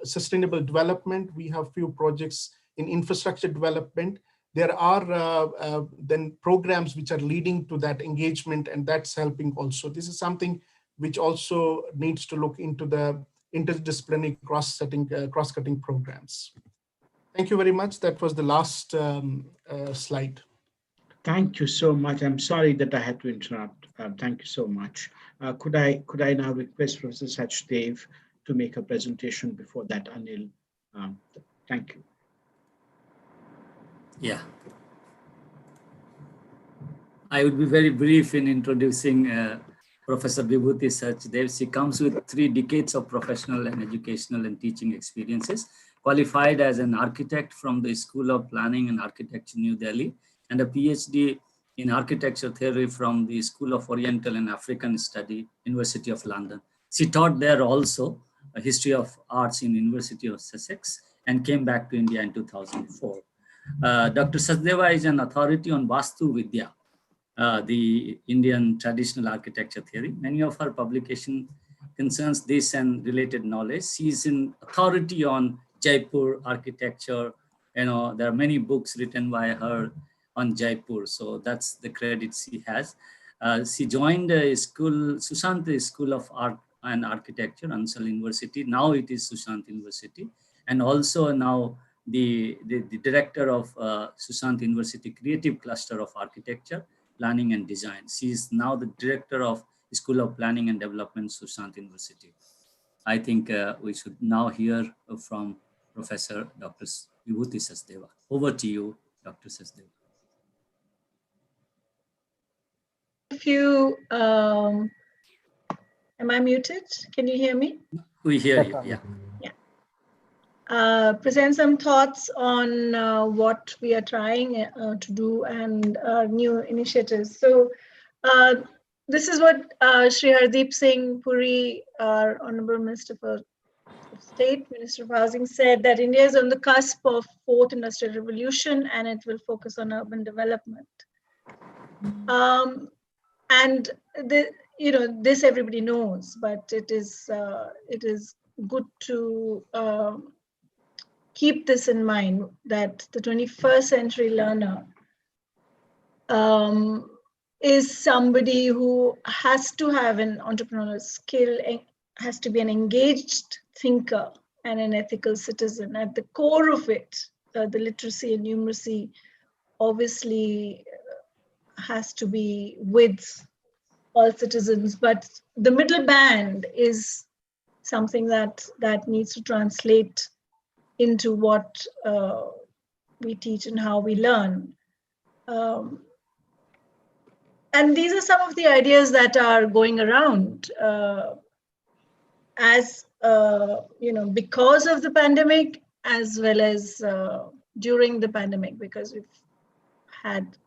sustainable development. We have few projects in infrastructure development. There are then programs which are leading to that engagement, and that's helping also. This is something which also needs to look into the interdisciplinary cross-cutting programs. Thank you very much. That was the last slide. Thank you so much. I'm sorry that I had to interrupt. Thank you so much. Could I now request Professor Sachdev to make a presentation? Before that, Anil? Thank you. Yeah. I would be very brief in introducing Professor Vibhuti Sachdev. She comes with 3 decades of professional and educational and teaching experiences, qualified as an architect from the School of Planning and Architecture, New Delhi, and a PhD in architecture theory from the School of Oriental and African Study, University of London. She taught there also a history of arts in University of Sussex and came back to India in 2004. Dr. Sachdeva is an authority on Vastu Vidya, the Indian traditional architecture theory. Many of her publication concerns this and related knowledge. She is an authority on Jaipur architecture. You know, there are many books written by her on Jaipur, so that's the credit she has. She joined a school, Sushant School of Art and Architecture, Ansal University. Now it is Sushant University, and also now the director of Sushant University Creative Cluster of Architecture, Planning and Design. She is now the director of School of Planning and Development, Sushant University. I think we should now hear from Professor Dr. Vibhuti Sachdeva. Over to you, Dr. Sachdeva. If you, am I muted? Can you hear me? We hear you, yeah. Present some thoughts on what we are trying to do and new initiatives. So this is what Shri Hardeep Singh Puri, our Honorable Minister for State, Minister of Housing, said that India is on the cusp of 4th Industrial Revolution and it will focus on urban development. And this everybody knows, but it is good to keep this in mind, that the 21st century learner is somebody who has to have an entrepreneurial skill, has to be an engaged thinker and an ethical citizen. At the core of it, the literacy and numeracy obviously has to be with all citizens, but the middle band is something that needs to translate into what we teach and how we learn. And these are some of the ideas that are going around as because of the pandemic, as well as during the pandemic, because we've had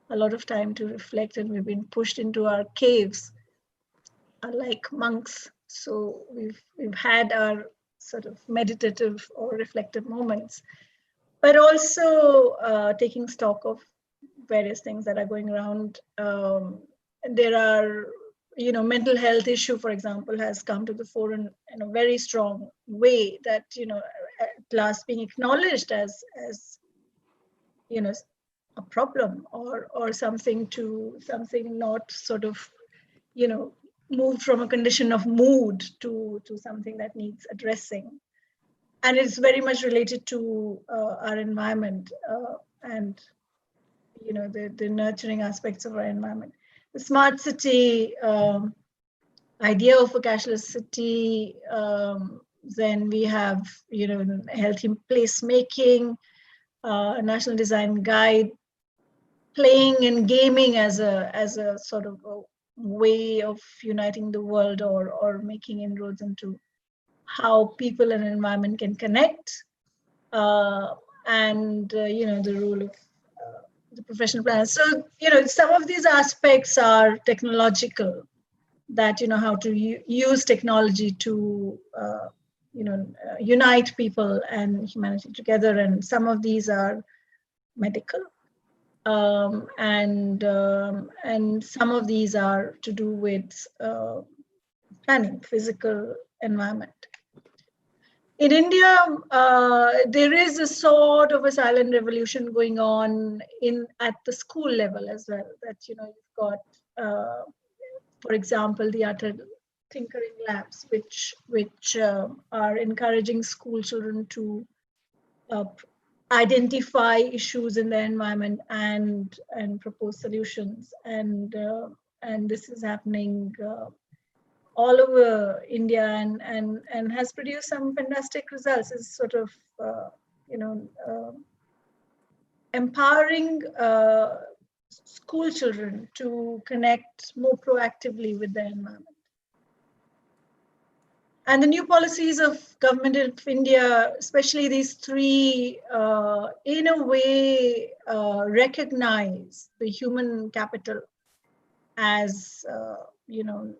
a lot of time to reflect and we've been pushed into our caves like monks. So we've had our sort of meditative or reflective moments, but also taking stock of various things that are going around. There are, mental health issue, for example, has come to the fore in a very strong way, that, at last being acknowledged as a problem or something not sort of, moved from a condition of mood to something that needs addressing. And it's very much related to our environment and, the nurturing aspects of our environment. The smart city idea of a cashless city, then we have, healthy placemaking, national design guide, playing and gaming as a sort of a way of uniting the world or making inroads into how people and environment can connect, and the role of the professional planners. So some of these aspects are technological, that how to use technology to unite people and humanity together, and some of these are medical. And some of these are to do with planning, physical environment. In India, there is a sort of a silent revolution going on at the school level as well. That you've got, for example, the Untitled Tinkering Labs, which are encouraging school children to identify issues in their environment and propose solutions, and this is happening all over India and has produced some fantastic results. It's sort of empowering school children to connect more proactively with their environment. And the new policies of Government of India, especially these three, in a way recognize the human capital as,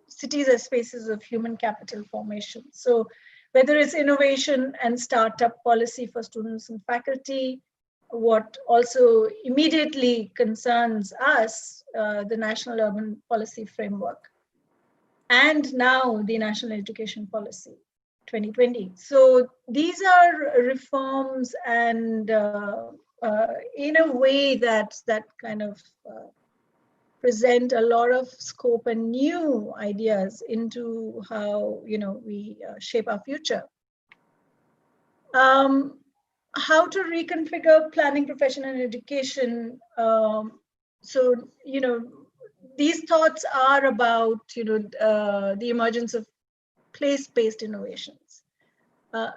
cities as spaces of human capital formation. So whether it's innovation and startup policy for students and faculty, what also immediately concerns us, the National Urban Policy Framework, and now the National Education Policy 2020. So these are reforms, and in a way that kind of present a lot of scope and new ideas into how we shape our future. How to reconfigure planning, profession, and education. So these thoughts are about the emergence of place-based innovations,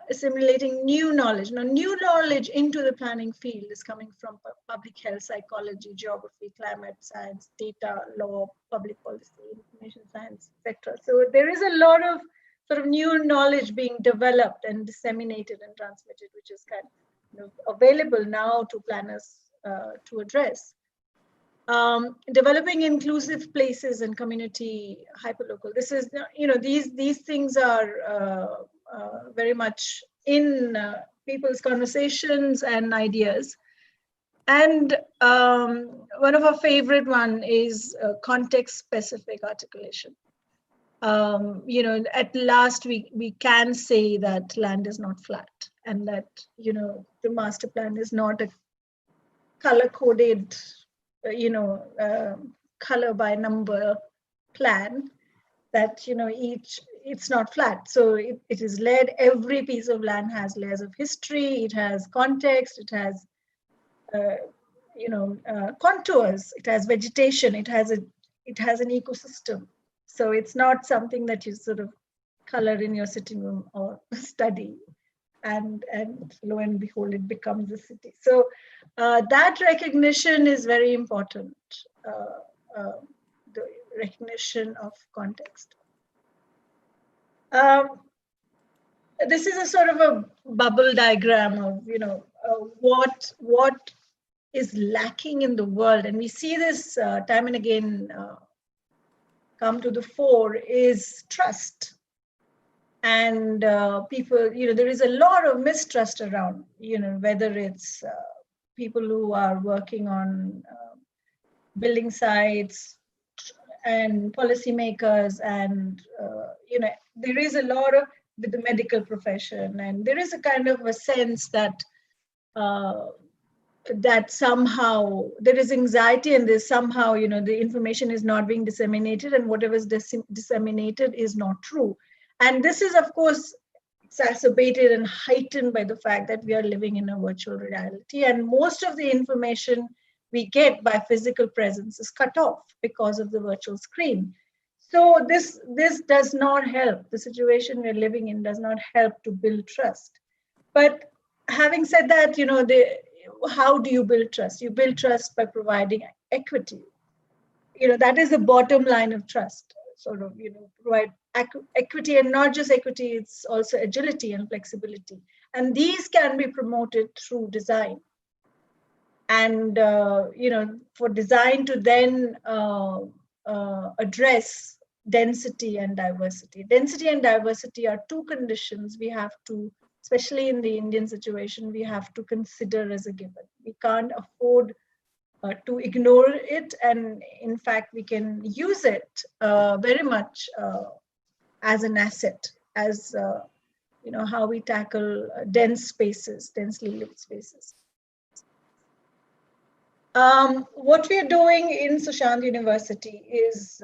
assimilating new knowledge. Now, new knowledge into the planning field is coming from public health, psychology, geography, climate science, data, law, public policy, information science, etc. So there is a lot of sort of new knowledge being developed and disseminated and transmitted, which is kind of available now to planners to address. Developing inclusive places and community hyperlocal. This is, these things are very much in people's conversations and ideas. And one of our favorite one is context-specific articulation. At last we can say that land is not flat, and that the master plan is not a color-coded color by number plan, that each it's not flat. So it is layered. Every piece of land has layers of history. It has context. It has, contours. It has vegetation. It has an ecosystem. So it's not something that you sort of color in your sitting room or study, and lo and behold, it becomes a city. So that recognition is very important. The recognition of context. This is a sort of a bubble diagram of what is lacking in the world, and we see this time and again come to the fore, is trust. And people, there is a lot of mistrust around, whether it's people who are working on building sites and policymakers, and there is a lot of with the medical profession, and there is a kind of a sense that that somehow there is anxiety, and there's somehow the information is not being disseminated, and whatever is disseminated is not true. And this is, of course, exacerbated and heightened by the fact that we are living in a virtual reality, and most of the information we get by physical presence is cut off because of the virtual screen. So this does not help. The situation we're living in does not help to build trust. But having said that, how do you build trust? You build trust by providing equity. That is the bottom line of trust. Sort of, provide equity, and not just equity, it's also agility and flexibility. And these can be promoted through design. And, for design to then address density and diversity. Density and diversity are two conditions we have to, especially in the Indian situation, we have to consider as a given. We can't afford to ignore it, and in fact we can use it very much as an asset, as how we tackle dense spaces, densely lived spaces. What we are doing in Sushant University is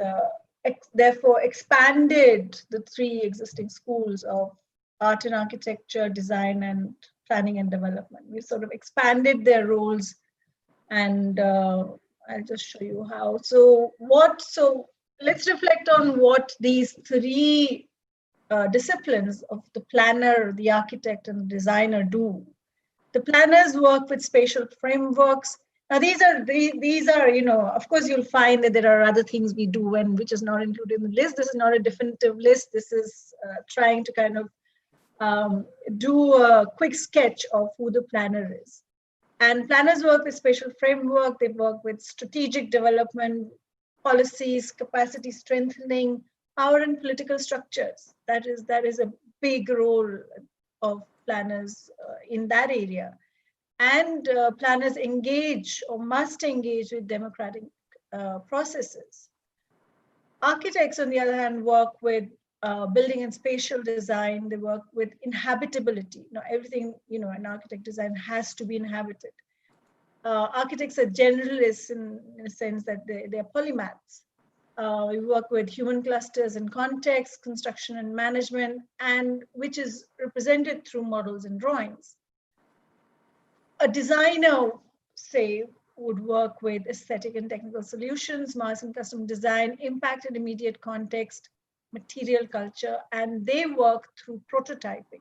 therefore expanded the 3 existing schools of art and architecture, design, and planning and development. We've sort of expanded their roles, and I'll just show you how. So let's reflect on what these 3 disciplines of the planner, the architect, and the designer do. The planners work with spatial frameworks. Now these are, of course you'll find that there are other things we do and which is not included in the list. This is not a definitive list. This is trying to kind of do a quick sketch of who the planner is. And planners work with spatial framework. They work with strategic development, policies, capacity strengthening, power and political structures. That is a big role of planners in that area. And planners engage or must engage with democratic processes. Architects, on the other hand, work with building and spatial design. They work with inhabitability. Everything, in architect design has to be inhabited. Architects are generalists in a sense that they're polymaths. We work with human clusters and context, construction and management, and which is represented through models and drawings. A designer, say, would work with aesthetic and technical solutions, mass and custom design, impact and immediate context, material culture, and they work through prototyping.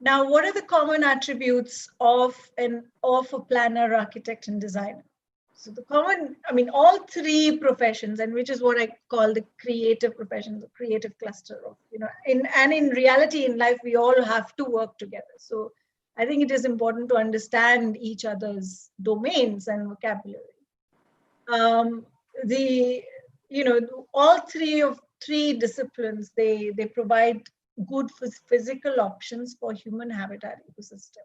Now, what are the common attributes of a planner, architect, and designer? So the common, all 3 professions, and which is what I call the creative professions, the creative cluster of, in reality in life, we all have to work together. So I think it is important to understand each other's domains and vocabulary. All 3 disciplines, they provide good physical options for human habitat ecosystem.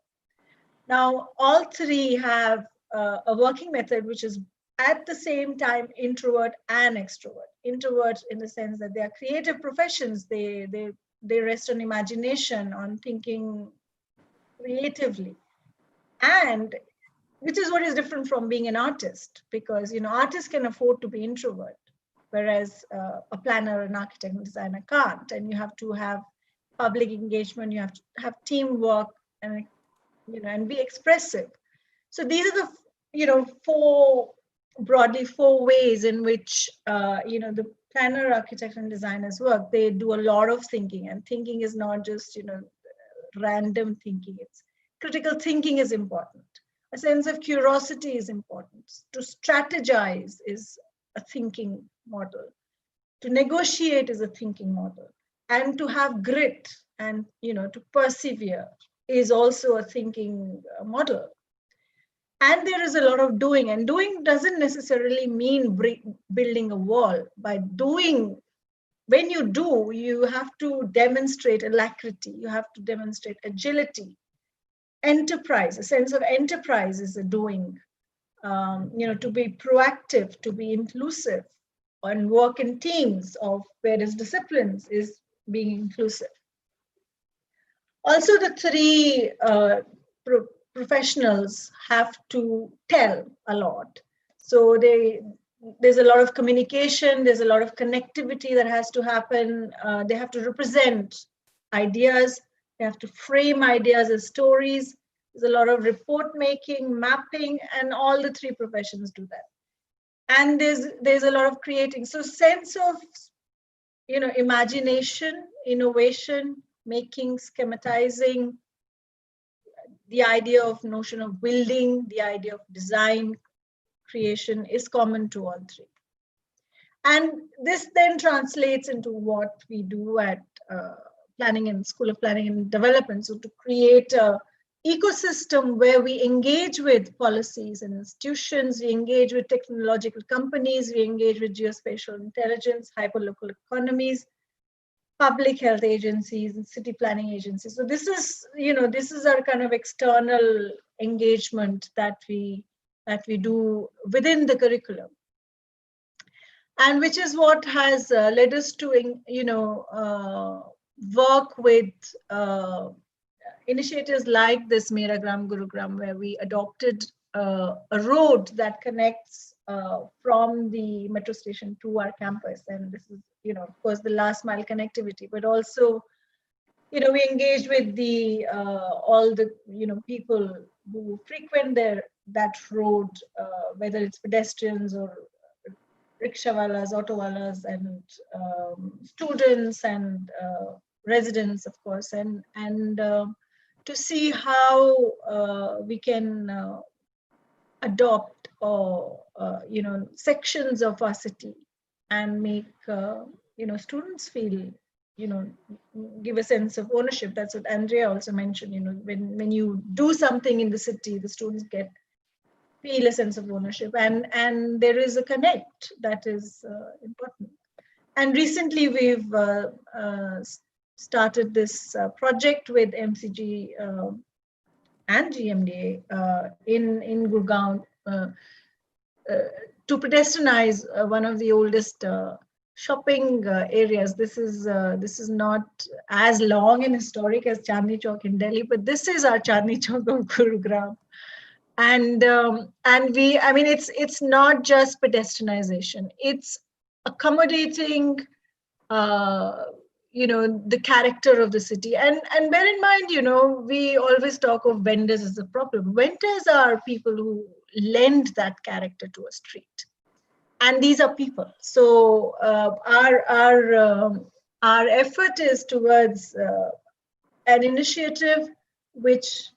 Now, all 3 have a working method which is at the same time introvert and extrovert. Introvert in the sense that they are creative professions. They rest on imagination, on thinking creatively, and which is what is different from being an artist, because artists can afford to be introvert, whereas a planner, an architect, and designer can't. And you have to have public engagement, you have to have teamwork, and and be expressive. So these are the broadly four ways in which the planner, architect, and designers work. They do a lot of thinking, and thinking is not just random thinking. It's critical thinking is important. A sense of curiosity is important. To strategize is a thinking model. To negotiate is a thinking model. And to have grit and to persevere is also a thinking model. And there is a lot of doing, and doing doesn't necessarily mean building a wall. By doing, when you do, you have to demonstrate alacrity, you have to demonstrate agility, enterprise. A sense of enterprise is a doing. To be proactive, to be inclusive, and work in teams of various disciplines is being inclusive. Also, the three professionals have to tell a lot. So there's a lot of communication, there's a lot of connectivity that has to happen. They have to represent ideas, they have to frame ideas as stories. There's a lot of report making, mapping, and all the three professions do that. And there's a lot of creating. So sense of imagination, innovation, making, schematizing, the idea of notion of building, the idea of design, creation is common to all three. And this then translates into what we do at School of Planning and Development. So to create a ecosystem where we engage with policies and institutions, we engage with technological companies, we engage with geospatial intelligence, hyperlocal economies, public health agencies, and city planning agencies. So this is our kind of external engagement that we do within the curriculum, and which is what has led us to work with initiatives like this Mera Gram Gurugram, where we adopted a road that connects from the metro station to our campus. And this is, of course, the last mile connectivity, but also, we engage with the all the people who frequent that road, whether it's pedestrians or rickshawalas, autowalas, and students and residents, of course, and to see how we can adopt sections of our city and make students feel, give a sense of ownership. That's what Andrea also mentioned. When you do something in the city, the students feel a sense of ownership, and there is a connect that is important. And recently we've started this project with MCG and GMDA in Gurgaon to pedestrianize one of the oldest shopping areas. This is not as long and historic as Chandni Chowk in Delhi, but this is our Chandni Chowk of Gurugram. And it's not just pedestrianization, it's accommodating the character of the city. And bear in mind, we always talk of vendors as a problem. Vendors are people who lend that character to a street, and these are people. So our effort is towards an initiative which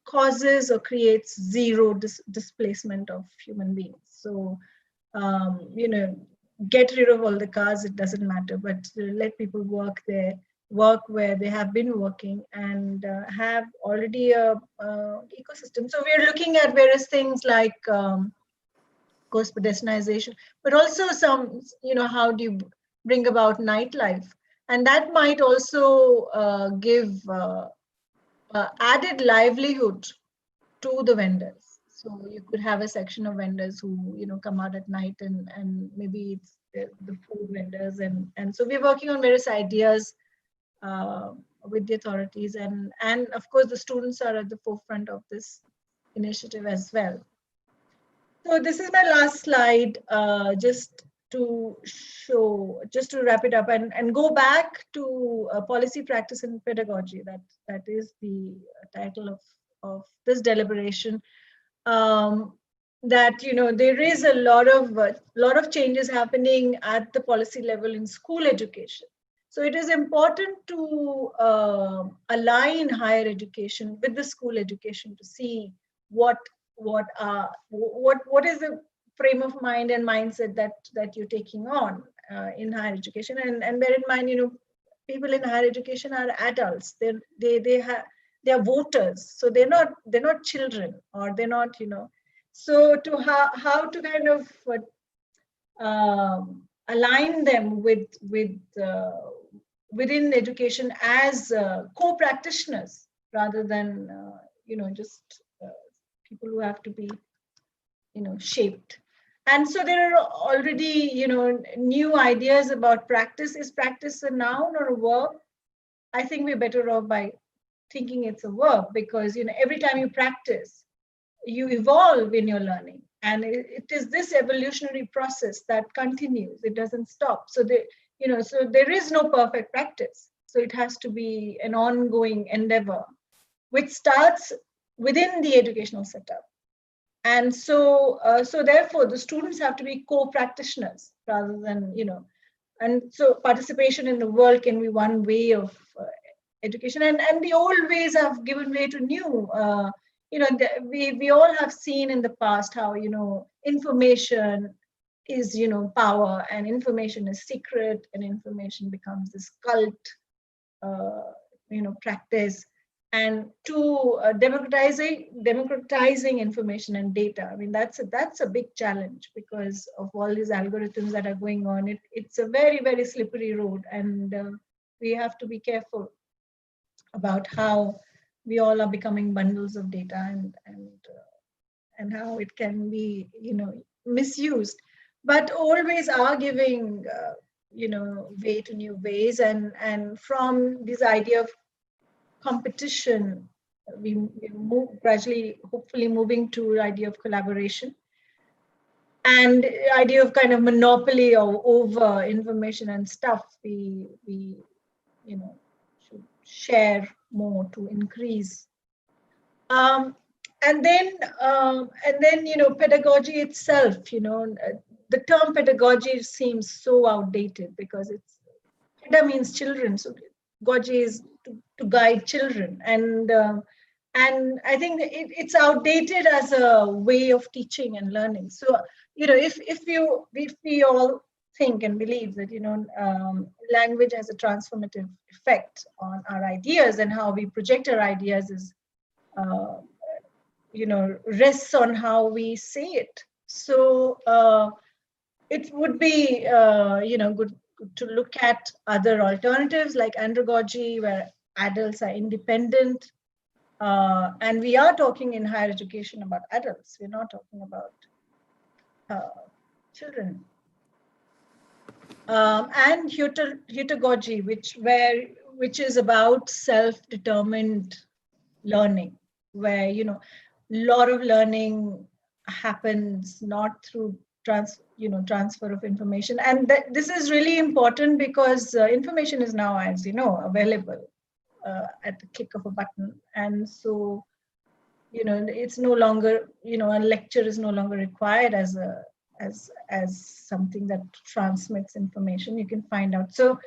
causes or creates zero displacement of human beings. So get rid of all the cars, it doesn't matter, but let people work where they have been working, and have already a ecosystem. So we are looking at various things like, of course, pedestrianization, but also some, how do you bring about nightlife? And that might also give added livelihood to the vendors. So you could have a section of vendors who, come out at night, and maybe it's the food vendors. And so we're working on various ideas with the authorities. And of course, the students are at the forefront of this initiative as well. So this is my last slide, just to show, just to wrap it up and go back to policy, practice, and pedagogy. That is the title of this deliberation. That there is a lot of changes happening at the policy level in school education. So it is important to align higher education with the school education to see what is the frame of mind and mindset that you're taking on in higher education, and bear in mind, people in higher education are adults. They are voters, so they're not children, or they're not so to how to kind of align them with within education as co-practitioners rather than just people who have to be shaped. And so there are already new ideas about practice. Is practice a noun or a verb? I think we're better off by thinking it's a verb, because every time you practice, you evolve in your learning, and it is this evolutionary process that continues. It doesn't stop. So so there is no perfect practice. So it has to be an ongoing endeavor, which starts within the educational setup. And so therefore the students have to be co-practitioners rather than and so participation in the world can be one way of education, and the old ways have given way to new. We all have seen in the past how information is power, and information is secret, and information becomes this cult practice. And to democratizing information and data, I mean that's a big challenge because of all these algorithms that are going on. It's a very, very slippery road, and we have to be careful about how we all are becoming bundles of data, and how it can be misused, but always are giving way to new ways. And from this idea of competition, we move gradually, hopefully moving to the idea of collaboration, and the idea of kind of monopoly or over information and stuff. We should share more to increase. And then pedagogy itself. The term pedagogy seems so outdated because peda means children, so pedagogy is to guide children, and I think it's outdated as a way of teaching and learning. So if we all think and believe that language has a transformative effect on our ideas, and how we project our ideas is rests on how we say it. So it would be good to look at other alternatives like andragogy, where adults are independent, and we are talking in higher education about adults. We're not talking about children. And heutagogy, which is about self-determined learning, where lot of learning happens not through transfer of information. And this is really important because information is now, as available at the click of a button. And so it's no longer a lecture is no longer required as something that transmits information. You can find out. So,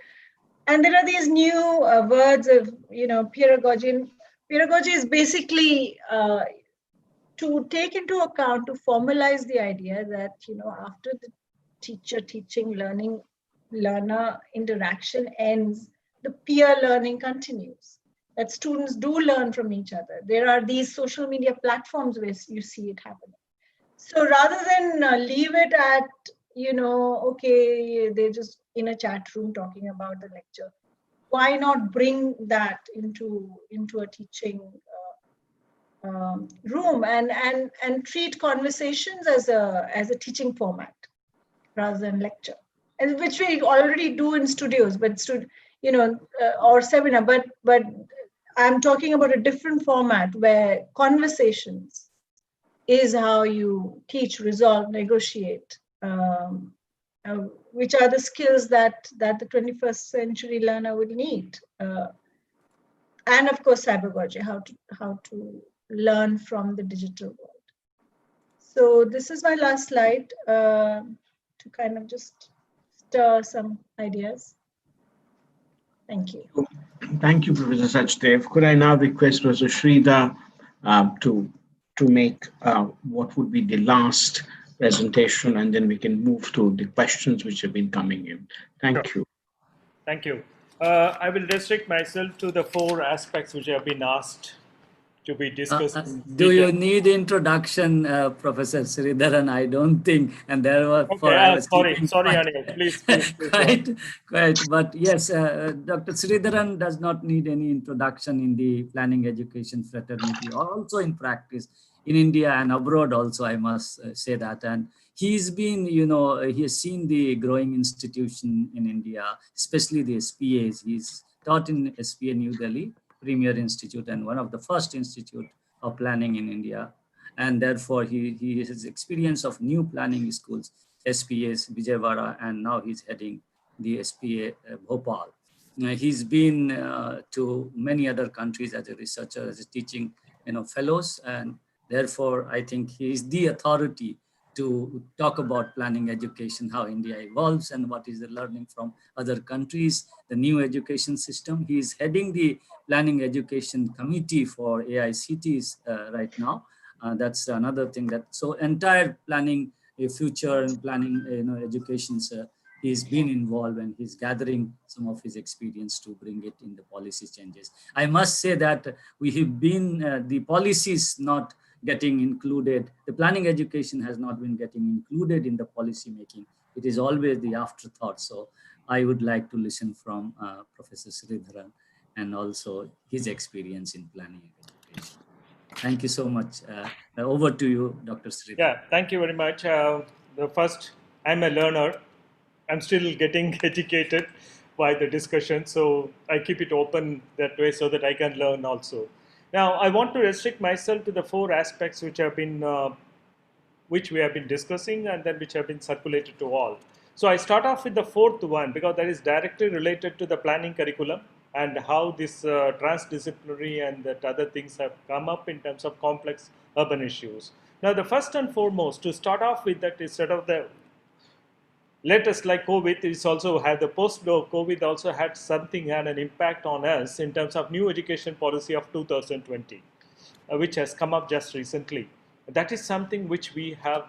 and there are these new words of pedagogy. And pedagogy is basically to take into account, to formalize the idea that after the teacher teaching learner interaction ends, the peer learning continues, that students do learn from each other. There are these social media platforms where you see it happening. So rather than leave it at okay, they're just in a chat room talking about the lecture, why not bring that into a teaching room and treat conversations as a teaching format rather than lecture, and which we already do in studios, but or seminar. But I'm talking about a different format where conversations is how you teach, resolve, negotiate, which are the skills that the 21st century learner will need. And of course, cybergogy, how to learn from the digital world. So this is my last slide to kind of just stir some ideas. Thank you. Thank you, Professor Sachdev. Could I now request Professor Sridhar to make what would be the last presentation, and then we can move to the questions which have been coming in. Thank you. Thank you. I will restrict myself to the 4 aspects which have been asked to be discussed. Do you need introduction, Professor Sridharan? I don't think. And there were sorry, Anil, please. Quite. But yes, Dr. Sridharan does not need any introduction in the planning education fraternity, also in practice in India and abroad also, I must say that. And he's been, he has seen the growing institution in India, especially the SPAs. He's taught in SPA New Delhi, Premier Institute, and one of the first institute of planning in India. And therefore, he has experience of new planning schools, SPAs, Vijayawada, and now he's heading the SPA Bhopal. He's been to many other countries as a researcher, as a teaching fellows, and therefore, I think he is the authority to talk about planning education, how India evolves and what is the learning from other countries, the new education system. He is heading the planning education committee for AICTs right now. That's another thing so entire planning future and planning education, he's been involved, and he's gathering some of his experience to bring it in the policy changes. I must say that we have been, the policies not getting included. The planning education has not been getting included in the policy making. It is always the afterthought. So I would like to listen from Professor Sridharan and also his experience in planning education. Thank you so much. Over to you, Dr. Sridharan. Yeah, thank you very much. The first, I'm a learner. I'm still getting educated by the discussion. So I keep it open that way so that I can learn also. Now, I want to restrict myself to the 4 aspects which have been, which we have been discussing, and then which have been circulated to all. So I start off with the 4th one, because that is directly related to the planning curriculum and how this transdisciplinary and that other things have come up in terms of complex urban issues. Now, the first and foremost, to start off with that, instead of the latest like COVID, is also had the post-COVID also had an impact on us in terms of new education policy of 2020, which has come up just recently. That is something which we have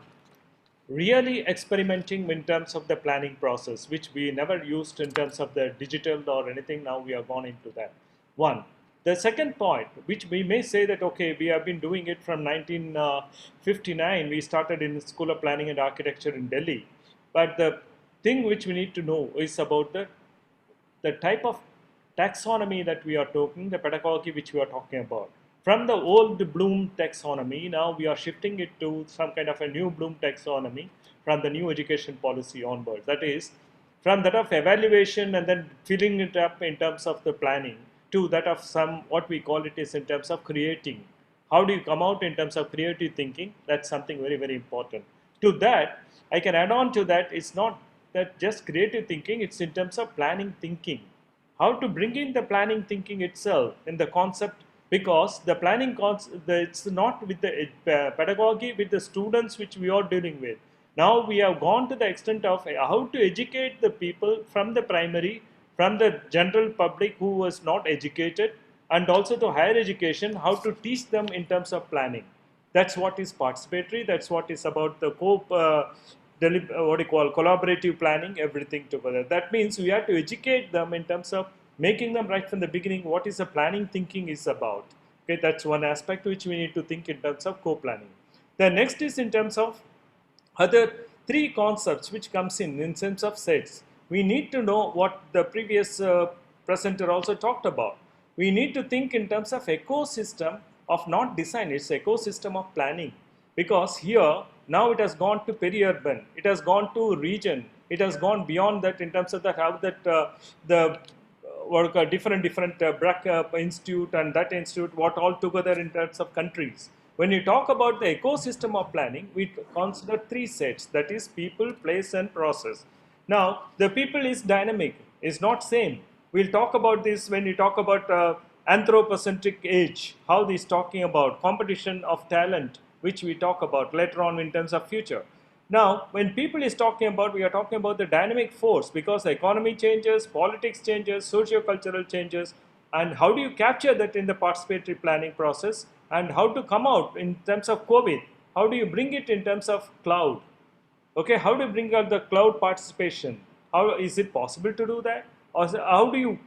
really experimenting in terms of the planning process, which we never used in terms of the digital or anything. Now we have gone into that. One. The second point, which we may say that, okay, we have been doing it from 1959. We started in the School of Planning and Architecture in Delhi. But the thing which we need to know is about the type of taxonomy that we are talking, the pedagogy which we are talking about. From the old Bloom taxonomy, now we are shifting it to some kind of a new Bloom taxonomy from the new education policy onwards. That is, from that of evaluation and then filling it up in terms of the planning to that of some, what we call it is in terms of creating. How do you come out in terms of creative thinking? That's something very, very important. To that, I can add on to that, it's not that just creative thinking, it's in terms of planning thinking. How to bring in the planning thinking itself in the concept, because the planning concept, it's not with the pedagogy, with the students which we are dealing with. Now we have gone to the extent of how to educate the people from the primary, from the general public who was not educated, and also to higher education, how to teach them in terms of planning. That's what is participatory. That's what is about the collaborative planning, everything together. That means we have to educate them in terms of making them right from the beginning what is the planning thinking is about. Okay, that's one aspect which we need to think in terms of co-planning. The next is in terms of other 3 concepts which comes in terms of sets. We need to know what the previous presenter also talked about. We need to think in terms of ecosystem of not design, it's ecosystem of planning. Because here, now it has gone to peri-urban, it has gone to region, it has gone beyond that in terms of how that the different BRAC institute and that institute, what all together in terms of countries. When you talk about the ecosystem of planning, we consider 3 sets, that is people, place and process. Now, the people is dynamic, is not same. We'll talk about this when we talk about anthropocentric age, how this talking about competition of talent, which we talk about later on in terms of future. Now, when people is talking about, we are talking about the dynamic force because the economy changes, politics changes, socio-cultural changes, and how do you capture that in the participatory planning process, and how to come out in terms of COVID, how do you bring it in terms of cloud? Okay, how do you bring out the cloud participation? How is it possible to do that? Or how do you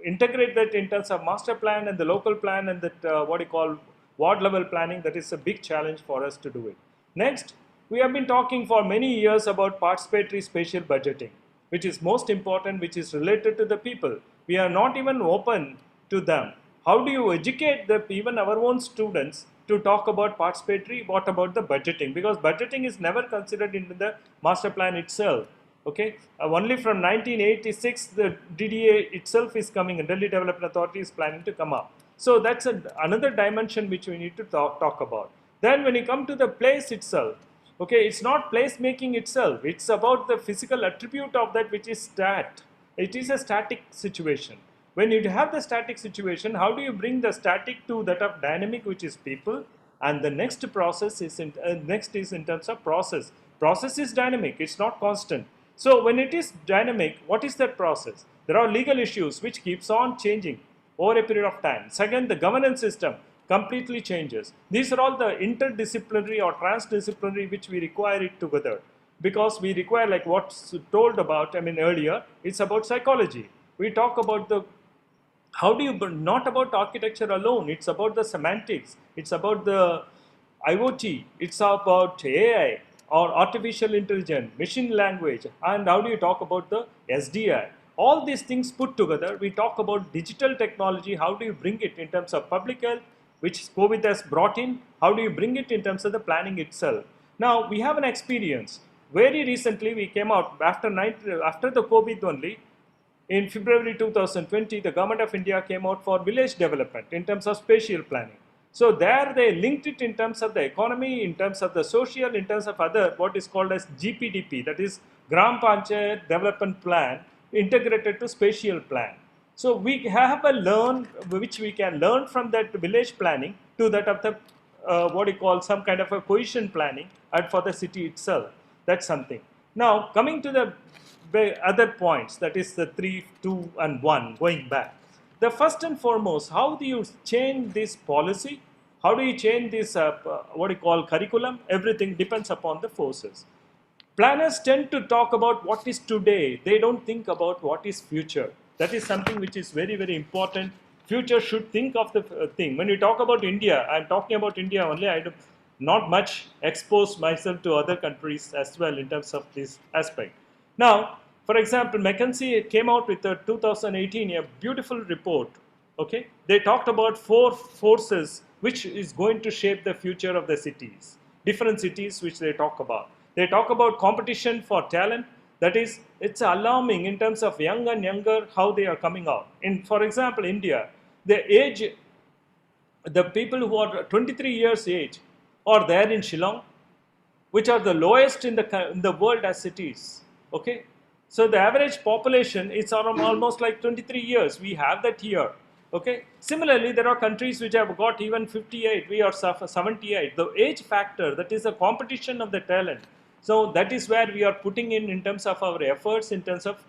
integrate that in terms of master plan and the local plan and that what you call ward level planning? That is a big challenge for us to do it. Next, we have been talking for many years about participatory spatial budgeting, which is most important, which is related to the people. We are not even open to them. How do you educate even our own students to talk about participatory? What about the budgeting? Because budgeting is never considered in the master plan itself. Okay, only from 1986 the DDA itself is coming, and Delhi Development Authority is planning to come up. So that's another dimension which we need to talk about. Then when you come to the place itself, okay, it's not place making itself. It's about the physical attribute of that which is stat. It is a static situation. When you have the static situation, how do you bring the static to that of dynamic, which is people? And the next process is next is in terms of process. Process is dynamic. It's not constant. So when it is dynamic, what is that process? There are legal issues which keeps on changing over a period of time. Second, the governance system completely changes. These are all the interdisciplinary or transdisciplinary which we require it together, because we require, like what's told about, earlier, it's about psychology. We talk about the how do you, not about architecture alone, it's about the semantics, it's about the IoT, it's about AI or artificial intelligence, machine language, and how do you talk about the SDI? All these things put together, we talk about digital technology, how do you bring it in terms of public health, which COVID has brought in, how do you bring it in terms of the planning itself? Now, we have an experience. Very recently, we came out after the COVID only. In February 2020, the Government of India came out for village development in terms of spatial planning. So there they linked it in terms of the economy, in terms of the social, in terms of other, what is called as GPDP, that is Gram Panchayat Development Plan, integrated to spatial plan. So we have which we can learn from that village planning to that of the, what you call some kind of a cohesion planning and for the city itself. That's something. Now coming to the other points, that is the 3, 2 and 1 going back. The first and foremost, how do you change this policy? How do you change this what you call curriculum? Everything depends upon the forces. Planners tend to talk about what is today. They don't think about what is future. That is something which is very, very important. Future should think of the thing. When we talk about India, I'm talking about India only. I do not much expose myself to other countries as well in terms of this aspect. Now, for example, McKinsey came out with a 2018 a beautiful report. Okay, they talked about 4 forces which is going to shape the future of the cities. Different cities which they talk about. They talk about competition for talent. That is, it's alarming in terms of young and younger how they are coming out. For example, India, the people who are 23 years age are there in Shillong, which are the lowest in the world as cities. Okay, so the average population is almost like 23 years. We have that here. Okay. Similarly, there are countries which have got even 58. We are 78. The age factor, that is the competition of the talent. So that is where we are putting in terms of our efforts, in terms of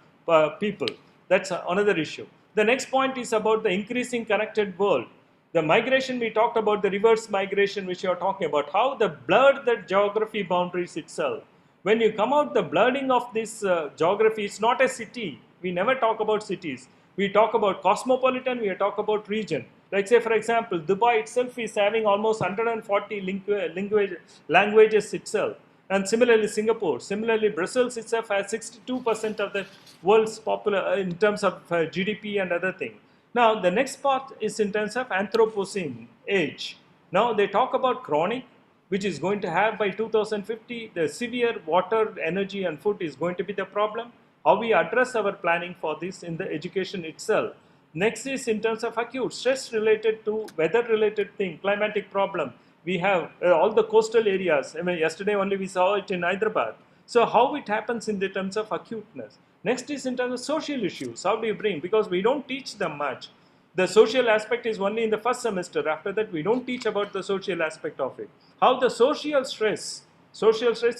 people. That's another issue. The next point is about the increasing connected world. The migration, we talked about the reverse migration, which you are talking about, how the blurred the geography boundaries itself. When you come out, the blurring of this geography, it's not a city. We never talk about cities. We talk about cosmopolitan, we talk about region. Like say, for example, Dubai itself is having almost 140 languages itself. And similarly, Singapore. Similarly, Brussels itself has 62% of the world's in terms of GDP and other things. Now, the next part is in terms of Anthropocene age. Now, they talk about chronic, which is going to have by 2050, the severe water, energy and food is going to be the problem. How we address our planning for this in the education itself. Next is in terms of acute stress related to weather related thing, climatic problem. We have all the coastal areas. Yesterday only we saw it in Hyderabad. So how it happens in the terms of acuteness. Next is in terms of social issues. How do you bring? Because we don't teach them much. The social aspect is only in the first semester. After that, we don't teach about the social aspect of it. How the social stress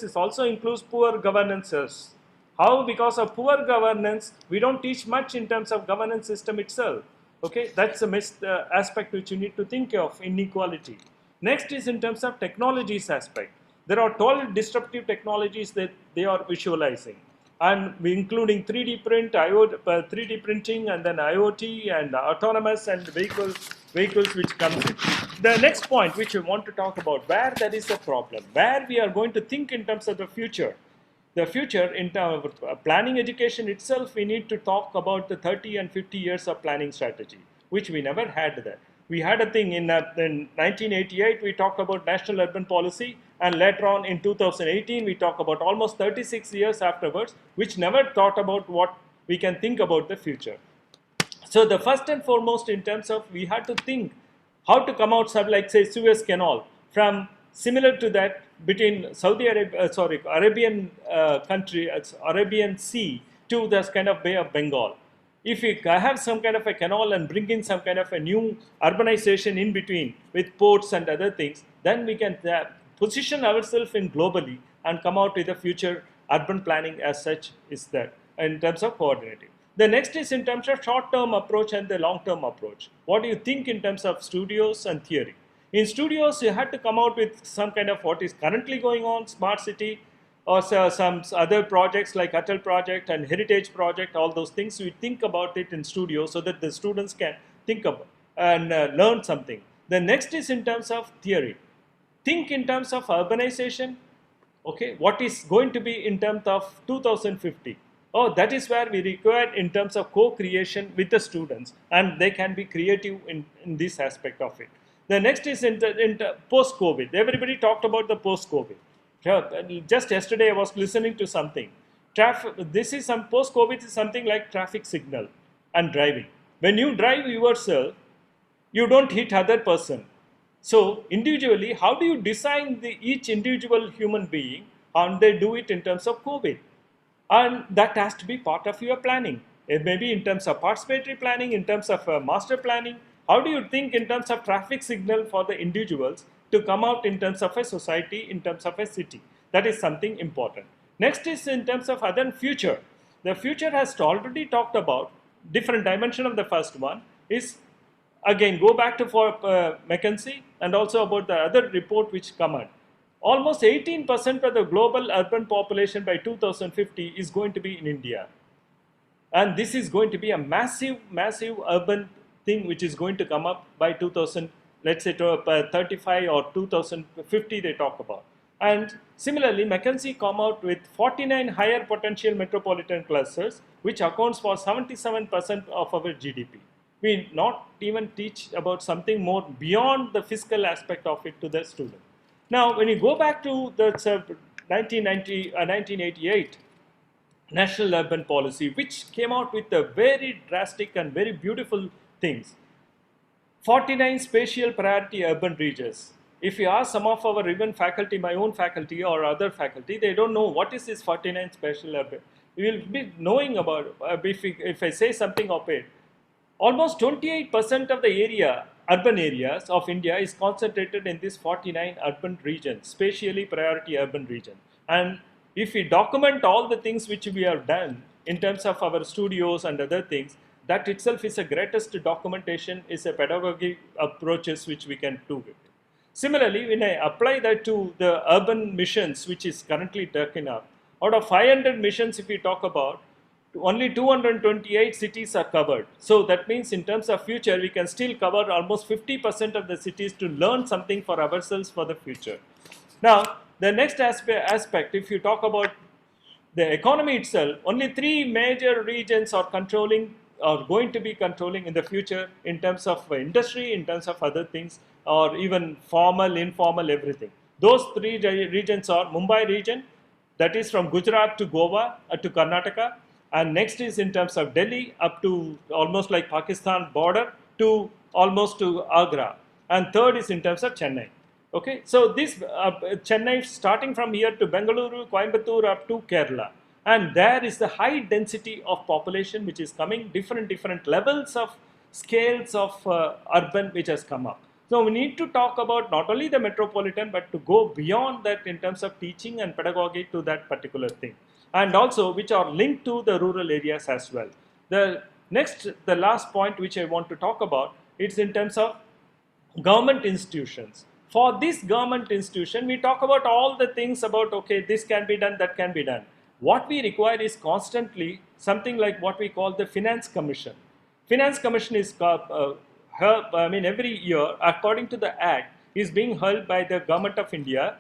is also includes poor governances. How because of poor governance, we don't teach much in terms of governance system itself. Okay, that's a missed aspect which you need to think of, inequality. Next is in terms of technologies aspect. There are 12 disruptive technologies that they are visualizing, and including 3D print, 3D printing, and then IoT and autonomous and vehicles which comes in. The next point which we want to talk about, where there is a problem, where we are going to think in terms of the future. The future in terms of planning education itself, we need to talk about the 30 and 50 years of planning strategy, which we never had that. We had a thing in 1988, we talked about national urban policy, and later on in 2018, we talk about almost 36 years afterwards, which never thought about what we can think about the future. So the first and foremost in terms of we had to think how to come out, like say Suez Canal, from similar to that between Saudi Arabia, Arabian country, Arabian Sea to this kind of Bay of Bengal. If we have some kind of a canal and bring in some kind of a new urbanization in between with ports and other things, then we can position ourselves in globally and come out with a future urban planning as such is that in terms of coordinating. The next is in terms of short-term approach and the long-term approach. What do you think in terms of studios and theory? In studios, you had to come out with some kind of what is currently going on, smart city, or some other projects like Atal project and heritage project, all those things. We think about it in studio so that the students can think about and learn something. The next is in terms of theory. Think in terms of urbanization. Okay, what is going to be in terms of 2050? Oh, that is where we require in terms of co-creation with the students, and they can be creative in this aspect of it. The next is in post-COVID. Everybody talked about the post-COVID. Just yesterday I was listening to something. This is some post-COVID is something like traffic signal and driving. When you drive yourself, you don't hit other person. So individually, how do you design each individual human being, and they do it in terms of COVID? And that has to be part of your planning. It may be in terms of participatory planning, in terms of master planning. How do you think in terms of traffic signal for the individuals to come out in terms of a society, in terms of a city? That is something important. Next is in terms of other future. The future has already talked about different dimension of the first one is again go back to for McKinsey and also about the other report which come out. Almost 18% of the global urban population by 2050 is going to be in India. And this is going to be a massive, massive urban thing which is going to come up by 2000, let's say 35 or 2050 they talk about. And similarly, McKinsey come out with 49 higher potential metropolitan clusters, which accounts for 77% of our GDP. We not even teach about something more beyond the fiscal aspect of it to the student. Now, when you go back to the 1988 National Urban Policy, which came out with a very drastic and very beautiful things, 49 spatial priority urban regions. If you ask some of our even faculty, my own faculty or other faculty, they don't know what is this 49 spatial urban. We will be knowing about if I say something of it. Almost 28% of the area, urban areas of India is concentrated in this 49 urban regions, spatially priority urban region. And if we document all the things which we have done in terms of our studios and other things, that itself is the greatest documentation, is a pedagogy approaches which we can do with it. Similarly, when I apply that to the urban missions which is currently taken up, out of 500 missions if we talk about, only 228 cities are covered. So that means in terms of future, we can still cover almost 50% of the cities to learn something for ourselves for the future. Now, the next aspect, if you talk about the economy itself, only 3 major regions are controlling or going to be controlling in the future in terms of industry, in terms of other things, or even formal, informal, everything. Those 3 regions are Mumbai region, that is from Gujarat to Goa to Karnataka. And next is in terms of Delhi up to almost like Pakistan border to almost to Agra. And third is in terms of Chennai. Okay, so this Chennai, starting from here to Bengaluru, Coimbatore, up to Kerala, and there is the high density of population which is coming, different levels of scales of urban which has come up. So we need to talk about not only the metropolitan, but to go beyond that in terms of teaching and pedagogy to that particular thing, and also which are linked to the rural areas as well. The last point which I want to talk about, it's in terms of government institutions. For this government institution, we talk about all the things about, okay, this can be done, that can be done. What we require is constantly something like what we call the Finance Commission. Finance Commission is, every year, according to the Act, is being held by the Government of India,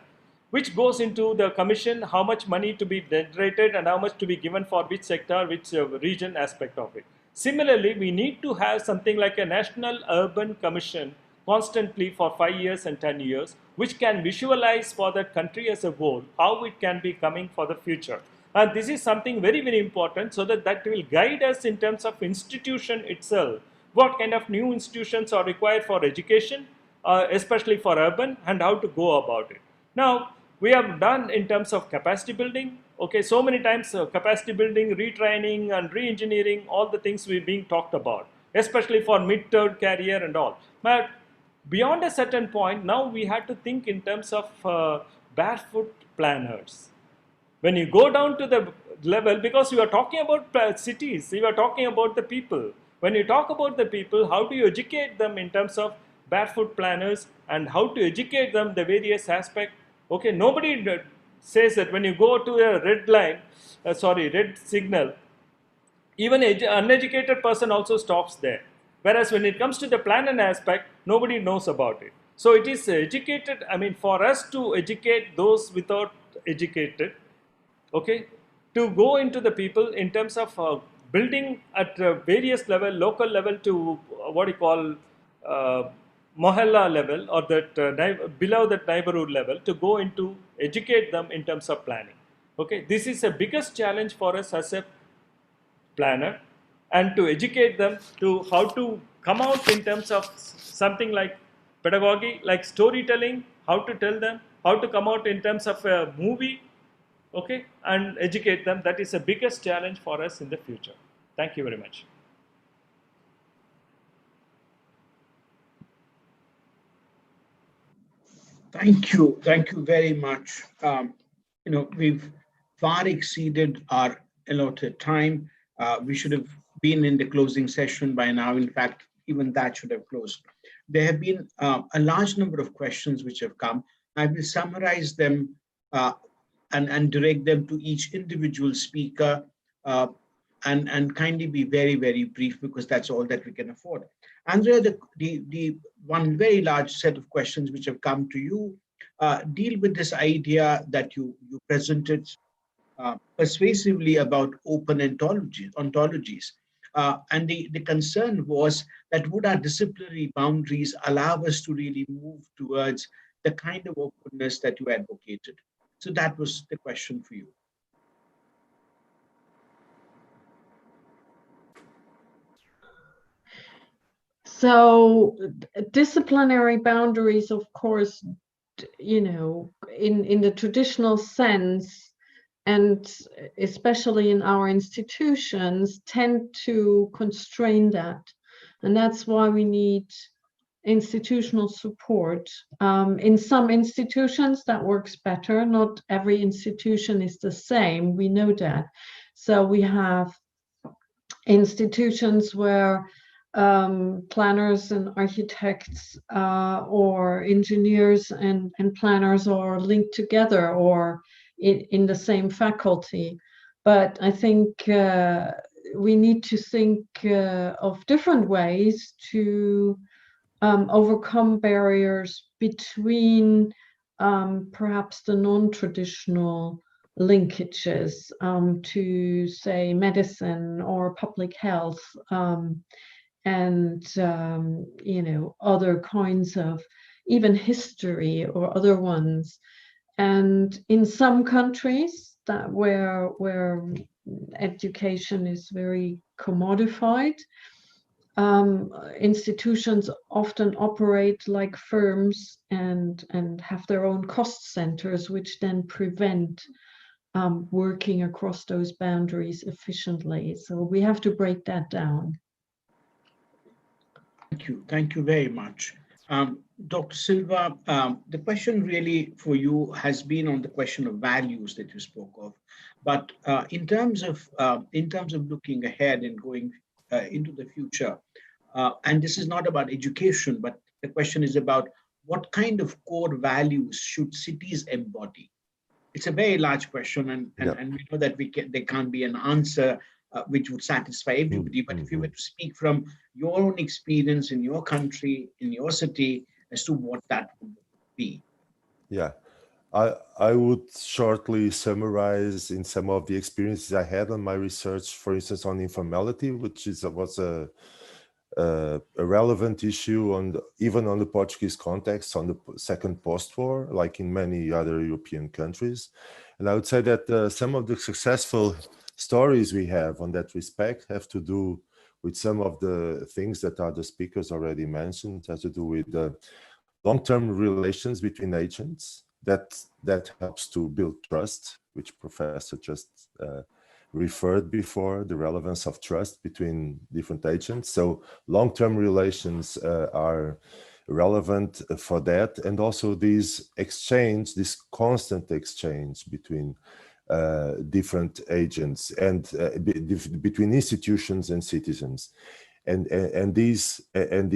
which goes into the commission, how much money to be generated and how much to be given for which sector, which region aspect of it. Similarly, we need to have something like a National Urban Commission constantly for 5 years and 10 years, which can visualize for the country as a whole how it can be coming for the future. And this is something very important, so that will guide us in terms of institution itself. What kind of new institutions are required for education, especially for urban, and how to go about it. Now, we have done in terms of capacity building. Okay, so many times capacity building, retraining and re-engineering, all the things we're being talked about, especially for mid-third career and all. But beyond a certain point, now we have to think in terms of barefoot planners. When you go down to the level, because you are talking about cities, you are talking about the people. When you talk about the people, how do you educate them in terms of barefoot planners and how to educate them the various aspects? Okay, nobody says that when you go to a red signal, even an uneducated person also stops there. Whereas when it comes to the planner aspect, nobody knows about it. So it is educated, for us to educate those without educated, okay, to go into the people in terms of building at various level, local level to what you call mohalla level, or that below that neighborhood level, to go into educate them in terms of planning. Okay, this is the biggest challenge for us as a planner, and to educate them to how to come out in terms of something like pedagogy, like storytelling, how to tell them, how to come out in terms of a movie, okay, and educate them. That is the biggest challenge for us in the future. Thank you very much. Thank you very much. We've far exceeded our allotted time. We should have been in the closing session by now. In fact, even that should have closed. There have been a large number of questions which have come. I will summarize them and direct them to each individual speaker, and kindly be very brief, because that's all that we can afford. Andrea, the one very large set of questions which have come to you deal with this idea that you presented persuasively about open ontologies. And the concern was that would our disciplinary boundaries allow us to really move towards the kind of openness that you advocated? So that was the question for you. So disciplinary boundaries, of course, in the traditional sense, and especially in our institutions, tend to constrain that. And that's why we need institutional support. In some institutions that works better. Not every institution is the same, we know that. So we have institutions where planners and architects or engineers and planners are linked together, or in the same faculty. But I think we need to think of different ways to overcome barriers between perhaps the non-traditional linkages to, say, medicine or public health, and other kinds of even history or other ones. And in some countries that where education is very commodified, institutions often operate like firms and have their own cost centers, which then prevent working across those boundaries efficiently. So we have to break that down. Thank you very much. Dr. Silva, the question really for you has been on the question of values that you spoke of, but in terms of looking ahead and going into the future, and this is not about education, but the question is about what kind of core values should cities embody? It's a very large question, and we know that there can't be an answer which would satisfy everybody. But if you were to speak from your own experience in your country, in your city, as to what that would be. Yeah, I would shortly summarize in some of the experiences I had on my research, for instance, on informality, which was a relevant issue even on the Portuguese context, on the second post-war, like in many other European countries. And I would say that some of the successful stories we have on that respect have to do with some of the things that other speakers already mentioned, has to do with the long-term relations between agents that helps to build trust, which Professor just referred before, the relevance of trust between different agents. So long-term relations are relevant for that. And also this constant exchange between different agents and between institutions and citizens. And these can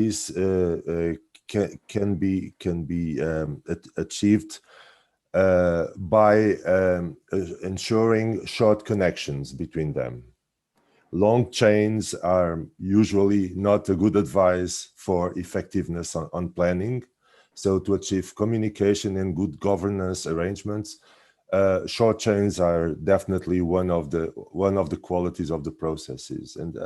be achieved by ensuring short connections between them. Long chains are usually not a good advice for effectiveness on planning. So to achieve communication and good governance arrangements, short chains are definitely one of the qualities of the processes. And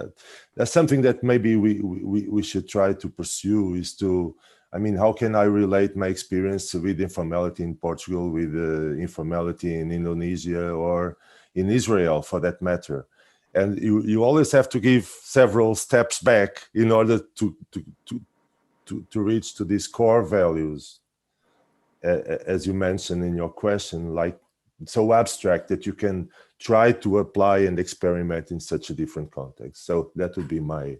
that's something that maybe we should try to pursue, is to, I mean, how can I relate my experience with informality in Portugal with informality in Indonesia or in Israel, for that matter? And you always have to give several steps back in order to reach to these core values, as you mentioned in your question, like so abstract that you can try to apply and experiment in such a different context. So that would be my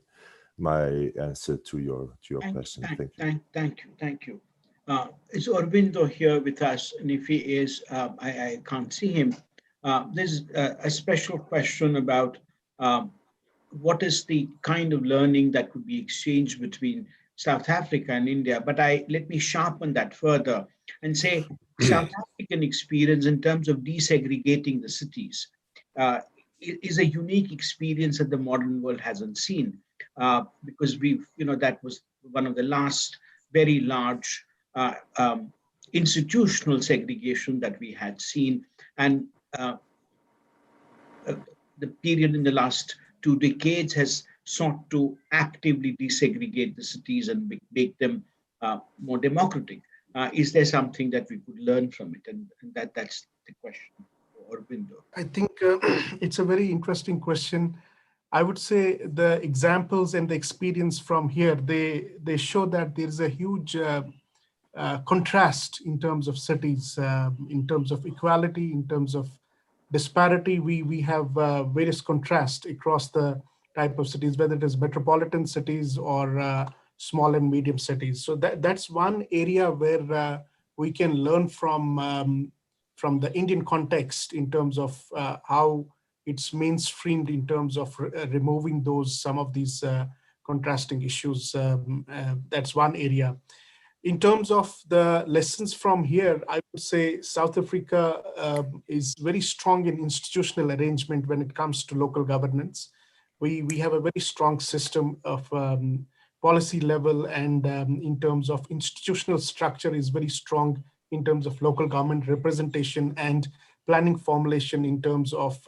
answer to your question. Thank you. Is Aurobindo here with us? And if he is, I can't see him. There's a special question about what is the kind of learning that could be exchanged between South Africa and India. But let me sharpen that further and say South African experience in terms of desegregating the cities is a unique experience that the modern world hasn't seen, because that was one of the last very large institutional segregation that we had seen. And the period in the last 2 decades has sought to actively desegregate the cities and make them more democratic. Is there something that we could learn from it? And that's the question for Aurobindo. I think it's a very interesting question. I would say the examples and the experience from here, they show that there is a huge contrast in terms of cities, in terms of equality, in terms of disparity. We have various contrasts across the type of cities, whether it is metropolitan cities or small and medium cities. So that's one area where we can learn from the Indian context in terms of how it's mainstreamed in terms of removing some of these contrasting issues. That's one area. In terms of the lessons from here, I would say South Africa is very strong in institutional arrangement when it comes to local governance. We have a very strong system of policy level, and in terms of institutional structure is very strong in terms of local government representation and planning formulation in terms of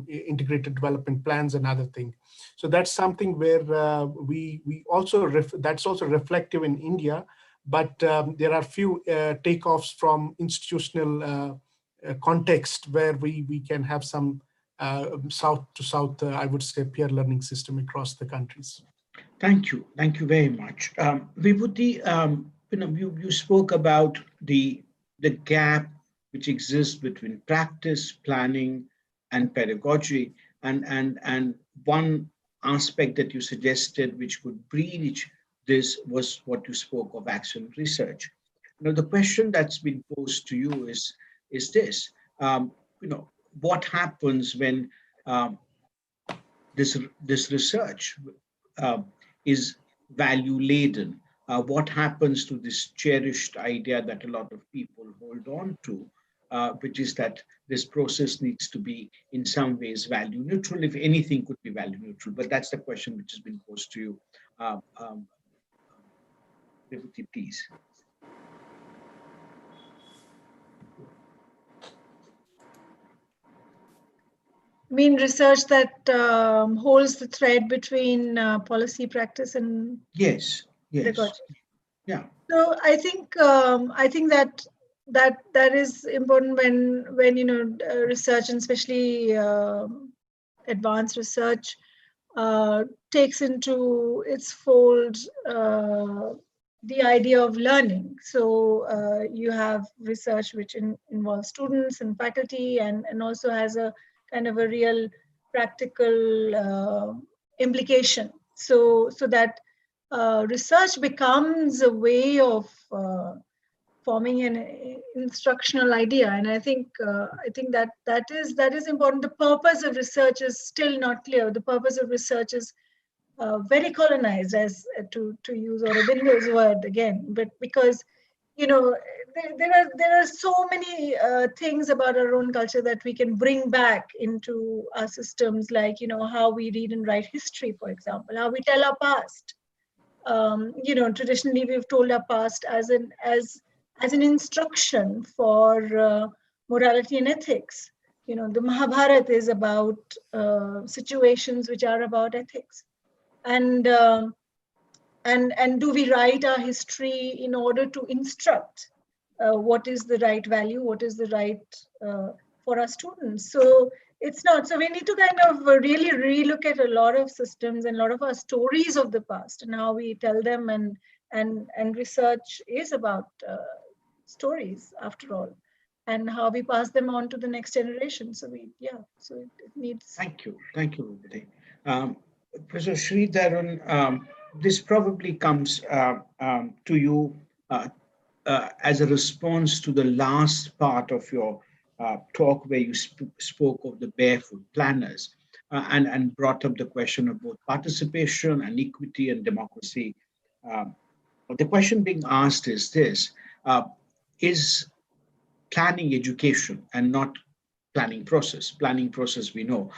integrated development plans and other things. So that's something where we also, that's also reflective in India, but there are few takeoffs from institutional context where we can have some south to south, I would say, peer learning system across the countries. Thank you. Thank you very much. Vibhuti, you spoke about the gap which exists between practice, planning, and pedagogy, and one aspect that you suggested which could bridge this was what you spoke of action research. Now, the question that's been posed to you is this: what happens when um, this research uh, is value laden? What happens to this cherished idea that a lot of people hold on to, which is that this process needs to be in some ways value neutral, if anything could be value neutral. But that's the question which has been posed to you. Vibhuti, please. Mean research that holds the thread between policy, practice, and Yes, pedagogy. yeah. So I think that is important when research, and especially advanced research, takes into its fold the idea of learning. So you have research which involves students and faculty, and also has a kind of a real practical implication. So that research becomes a way of forming an instructional idea, and I think that is important. The purpose of research is still not clear. The purpose of research is very colonized, as to use Aurobindo's word again, but because there are so many things about our own culture that we can bring back into our systems, like how we read and write history, for example, how we tell our past. Traditionally we've told our past as an instruction for morality and ethics. The Mahabharata is about situations which are about ethics, and do we write our history in order to instruct what is the right value, what is the right for our students? So it's not. So we need to kind of really relook at a lot of systems and a lot of our stories of the past and how we tell them, and research is about stories after all, and how we pass them on to the next generation. So it needs. Thank you, Vibhuti. Professor Sridharan, this probably comes to you as a response to the last part of your talk, where you spoke of the barefoot planners and brought up the question of both participation and equity and democracy. The question being asked is this: is planning education and not planning process? Planning process, we know,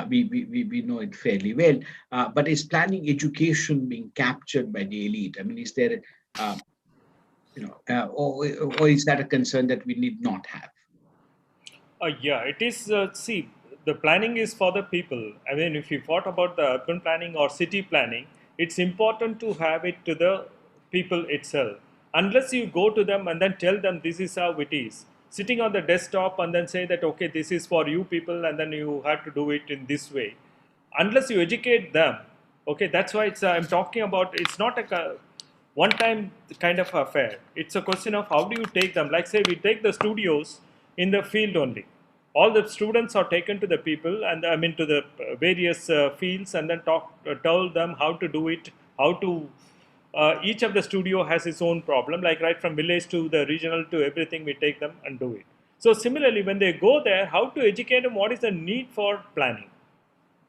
we know it fairly well, but is planning education being captured by the elite? I mean, is there or is that a concern that we need not have? Yeah, it is. See, the planning is for the people. I mean, if you thought about the urban planning or city planning, it's important to have it to the people itself. Unless you go to them and then tell them this is how it is, sitting on the desktop and then say that, okay, this is for you people, and then you have to do it in this way. Unless you educate them, okay, that's why it's. I'm talking about. It's not a one-time kind of affair. It's a question of how do you take them. Like say we take the studios in the field only. All the students are taken to the people, and I mean to the various fields, and then tell them how to do it, how to. Each of the studio has its own problem. Like right from village to the regional to everything, we take them and do it. So similarly, when they go there, how to educate them? What is the need for planning?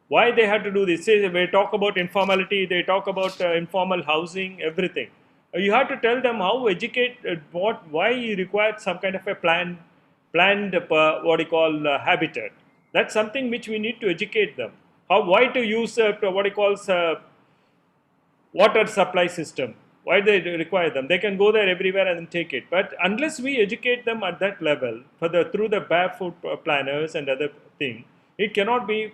Why they had to do this? Say they talk about informality, they talk about informal housing, everything. You have to tell them how educate why you require some kind of a planned what you call habitat. That's something which we need to educate them. How why to use what you call water supply system. Why they require them? They can go there everywhere and take it. But unless we educate them at that level through the barefoot planners and other thing, it cannot be.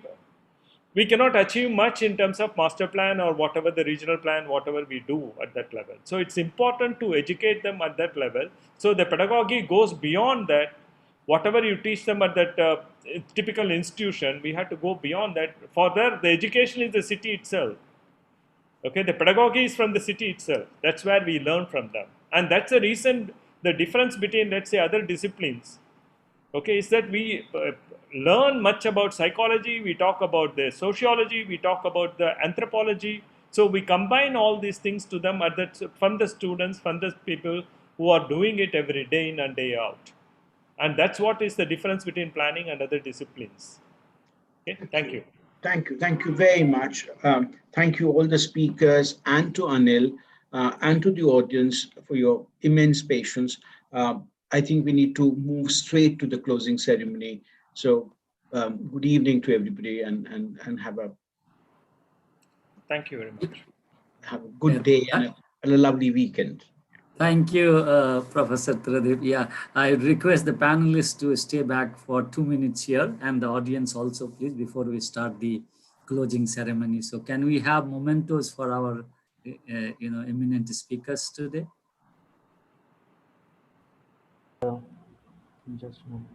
We cannot achieve much in terms of master plan or whatever the regional plan, whatever we do at that level. So it's important to educate them at that level. So the pedagogy goes beyond that. Whatever you teach them at that typical institution, we have to go beyond that. For that, the education is the city itself. Okay, the pedagogy is from the city itself. That's where we learn from them. And that's the reason the difference between, let's say, other disciplines, okay, is that we learn much about psychology, we talk about the sociology, we talk about the anthropology. So we combine all these things to them from the students, from the people who are doing it every day in and day out. And that's what is the difference between planning and other disciplines. Okay, thank you. Thank you. Thank you very much. Thank you all the speakers and to Anil and to the audience for your immense patience. I think we need to move straight to the closing ceremony. So good evening to everybody and have a Thank you very much. Have a good day and a lovely weekend. Thank you, Professor Tradeep. Yeah, I request the panelists to stay back for 2 minutes here, and the audience also, please, before we start the closing ceremony. So, can we have mementos for our, eminent speakers today? Just a moment.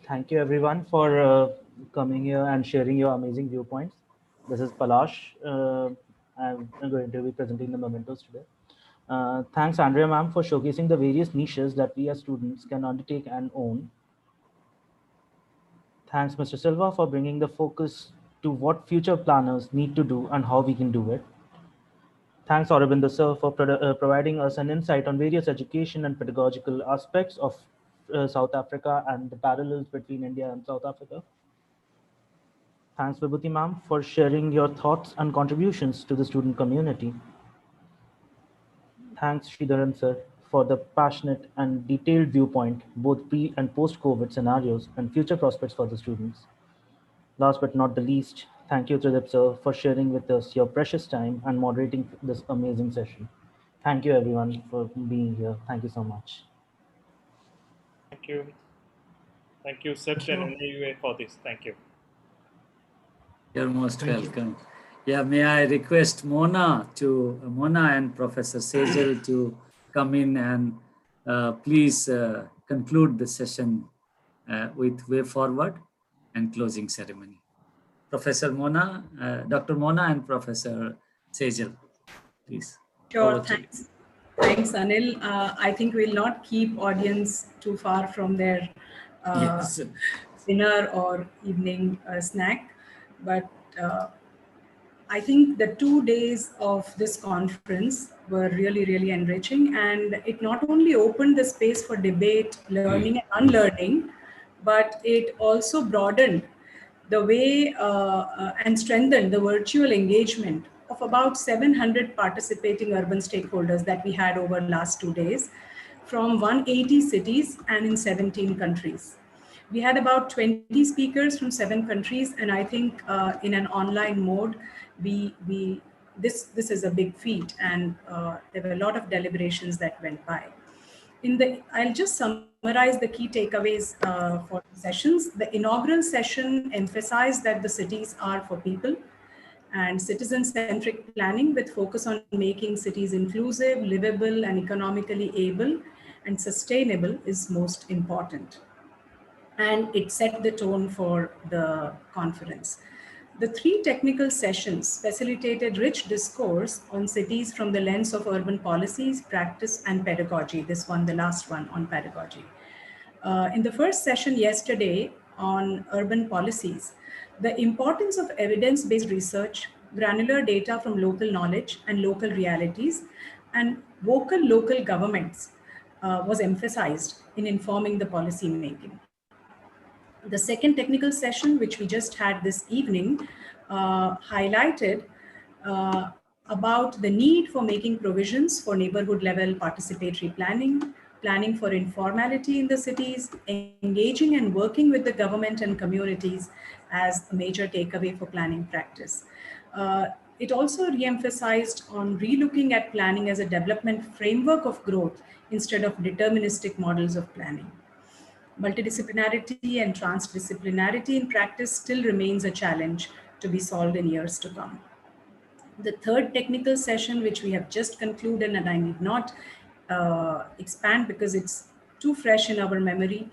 Thank you everyone for coming here and sharing your amazing viewpoints. This is Palash. I'm going to be presenting the mementos today. Thanks Andrea ma'am for showcasing the various niches that we as students can undertake and own. Thanks Mr. Silva for bringing the focus to what future planners need to do and how we can do it. Thanks Aurobindo sir for providing us an insight on various education and pedagogical aspects of South Africa and the parallels between India and South Africa. Thanks Vibhuti ma'am for sharing your thoughts and contributions to the student community. Thanks Sridharan sir for the passionate and detailed viewpoint, both pre and post-COVID scenarios and future prospects for the students. Last but not the least, thank you Tradeep sir for sharing with us your precious time and moderating this amazing session. Thank you everyone for being here. Thank you so much. Thank you. Thank you, CEPT and NIUA for this. Thank you. You're most welcome. Yeah, may I request Mona and Professor Sejal to come in and please conclude the session with way forward and closing ceremony. Professor Mona, Dr. Mona and Professor Sejal, please. Sure, thanks. Thanks, Anil. I think we'll not keep audience too far from their dinner or evening snack, but I think the 2 days of this conference were really, really enriching, and it not only opened the space for debate, learning and unlearning, but it also broadened the way and strengthened the virtual engagement of about 700 participating urban stakeholders that we had over the last 2 days from 180 cities and in 17 countries. We had about 20 speakers from 7 countries, and I think in an online mode, this is a big feat, and there were a lot of deliberations that went by. I'll just summarize the key takeaways for the sessions. The inaugural session emphasized that the cities are for people, and citizen-centric planning with focus on making cities inclusive, livable, and economically able and sustainable is most important. And it set the tone for the conference. The 3 technical sessions facilitated rich discourse on cities from the lens of urban policies, practice, and pedagogy. This one, the last one on pedagogy. In the first session yesterday on urban policies, the importance of evidence-based research, granular data from local knowledge and local realities, and vocal local governments was emphasized in informing the policy making. The second technical session, which we just had this evening, highlighted about the need for making provisions for neighborhood level participatory planning, planning for informality in the cities, engaging and working with the government and communities as a major takeaway for planning practice. It also re-emphasized on relooking at planning as a development framework of growth instead of deterministic models of planning. Multidisciplinarity and transdisciplinarity in practice still remains a challenge to be solved in years to come. The third technical session, which we have just concluded, and I need not expand because it's too fresh in our memory,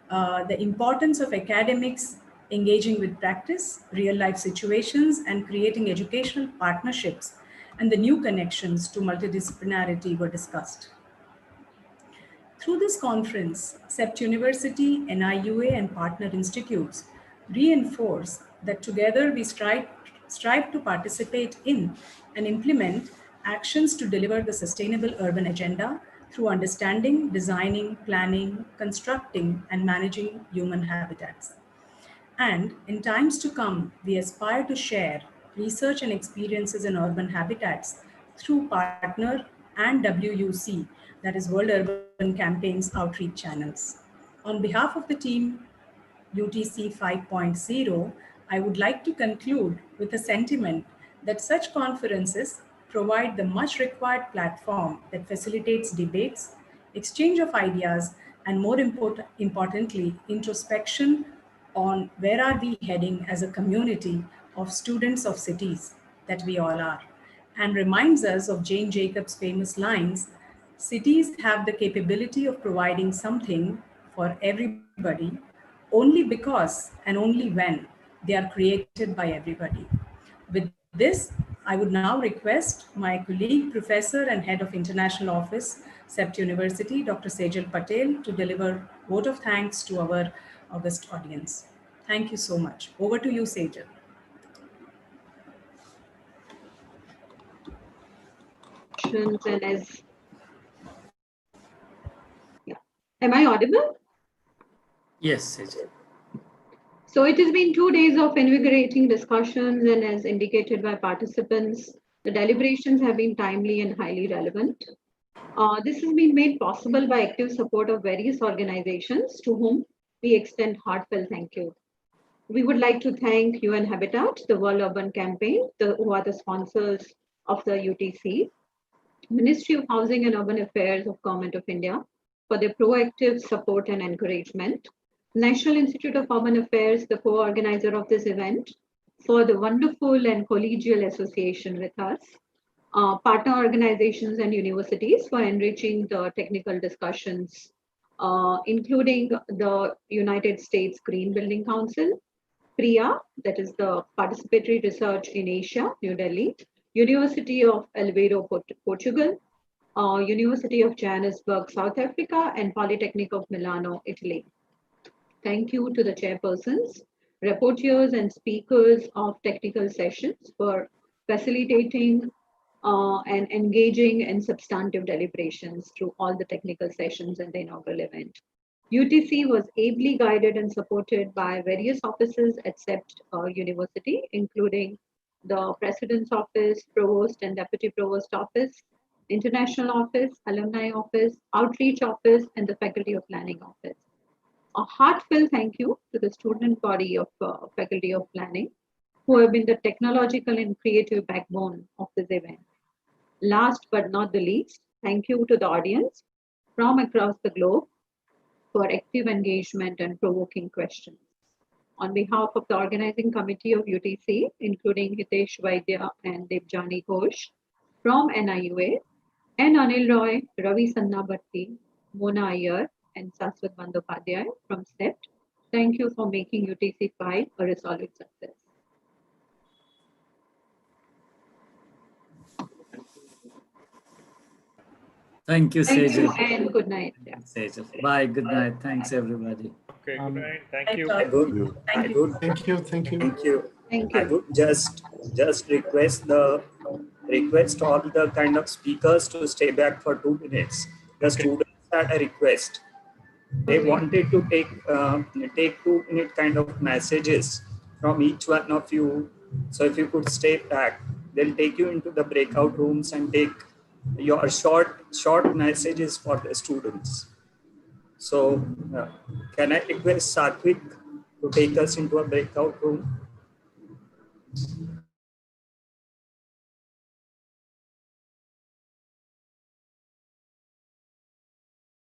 the importance of academics engaging with practice, real-life situations, and creating educational partnerships, and the new connections to multidisciplinarity were discussed. Through this conference, CEPT University, NIUA, and partner institutes reinforce that together we strive to participate in and implement actions to deliver the sustainable urban agenda through understanding, designing, planning, constructing, and managing human habitats. And in times to come, we aspire to share research and experiences in urban habitats through partner and WUC, that is World Urban Campaign's outreach channels. On behalf of the team UTC 5.0, I would like to conclude with a sentiment that such conferences provide the much required platform that facilitates debates, exchange of ideas, and more importantly, introspection on where are we heading as a community of students of cities that we all are, and reminds us of Jane Jacobs' famous lines, cities have the capability of providing something for everybody only because and only when they are created by everybody. With this, I would now request my colleague, Professor and Head of International Office, CEPT University, Dr. Sejal Patel, to deliver vote of thanks to our august audience. Thank you so much. Over to you, Sejal. And as am I audible? Yes, Sejal. So it has been 2 days of invigorating discussions, and as indicated by participants, the deliberations have been timely and highly relevant. This has been made possible by active support of various organizations to whom we extend heartfelt thank you. We would like to thank UN Habitat, the World Urban Campaign, who are the sponsors of the UTC, Ministry of Housing and Urban Affairs of Government of India for their proactive support and encouragement, National Institute of Urban Affairs, the co-organizer of this event, for the wonderful and collegial association with us, partner organizations and universities for enriching the technical discussions, including the United States Green Building Council, PRIA, that is the Participatory Research in Asia, New Delhi, University of Aveiro, Portugal, University of Johannesburg, South Africa, and Polytechnic of Milano, Italy. Thank you to the chairpersons, rapporteurs, and speakers of technical sessions for facilitating and engaging in substantive deliberations through all the technical sessions in the inaugural event. UTC was ably guided and supported by various offices at CEPT University, including the President's Office, Provost and Deputy Provost Office, International Office, Alumni Office, Outreach Office, and the Faculty of Planning Office. A heartfelt thank you to the student body of Faculty of Planning, who have been the technological and creative backbone of this event. Last but not the least, thank you to the audience from across the globe for active engagement and provoking questions. On behalf of the organizing committee of UTC, including Hitesh Vaidya and Debjani Ghosh from NIUA, and Anil Roy, Ravi Sannabhatti, Mona Iyer, and Saswat Bandyopadhyay from CEPT, thank you for making UTC 5 a resolute success. Thank you, Thank you Sejal. and good night. Yeah. Sejal. Bye. Good night. Thanks, everybody. Okay, good night. Thank you. I Thank you. Thank you. Thank you. Thank I you. would just request all the kind of speakers to stay back for 2 minutes. The students had a request. They wanted to take 2-minute kind of messages from each one of you. So if you could stay back, they'll take you into the breakout rooms and take your short messages for the students. So can I request Satvik to take us into a breakout room?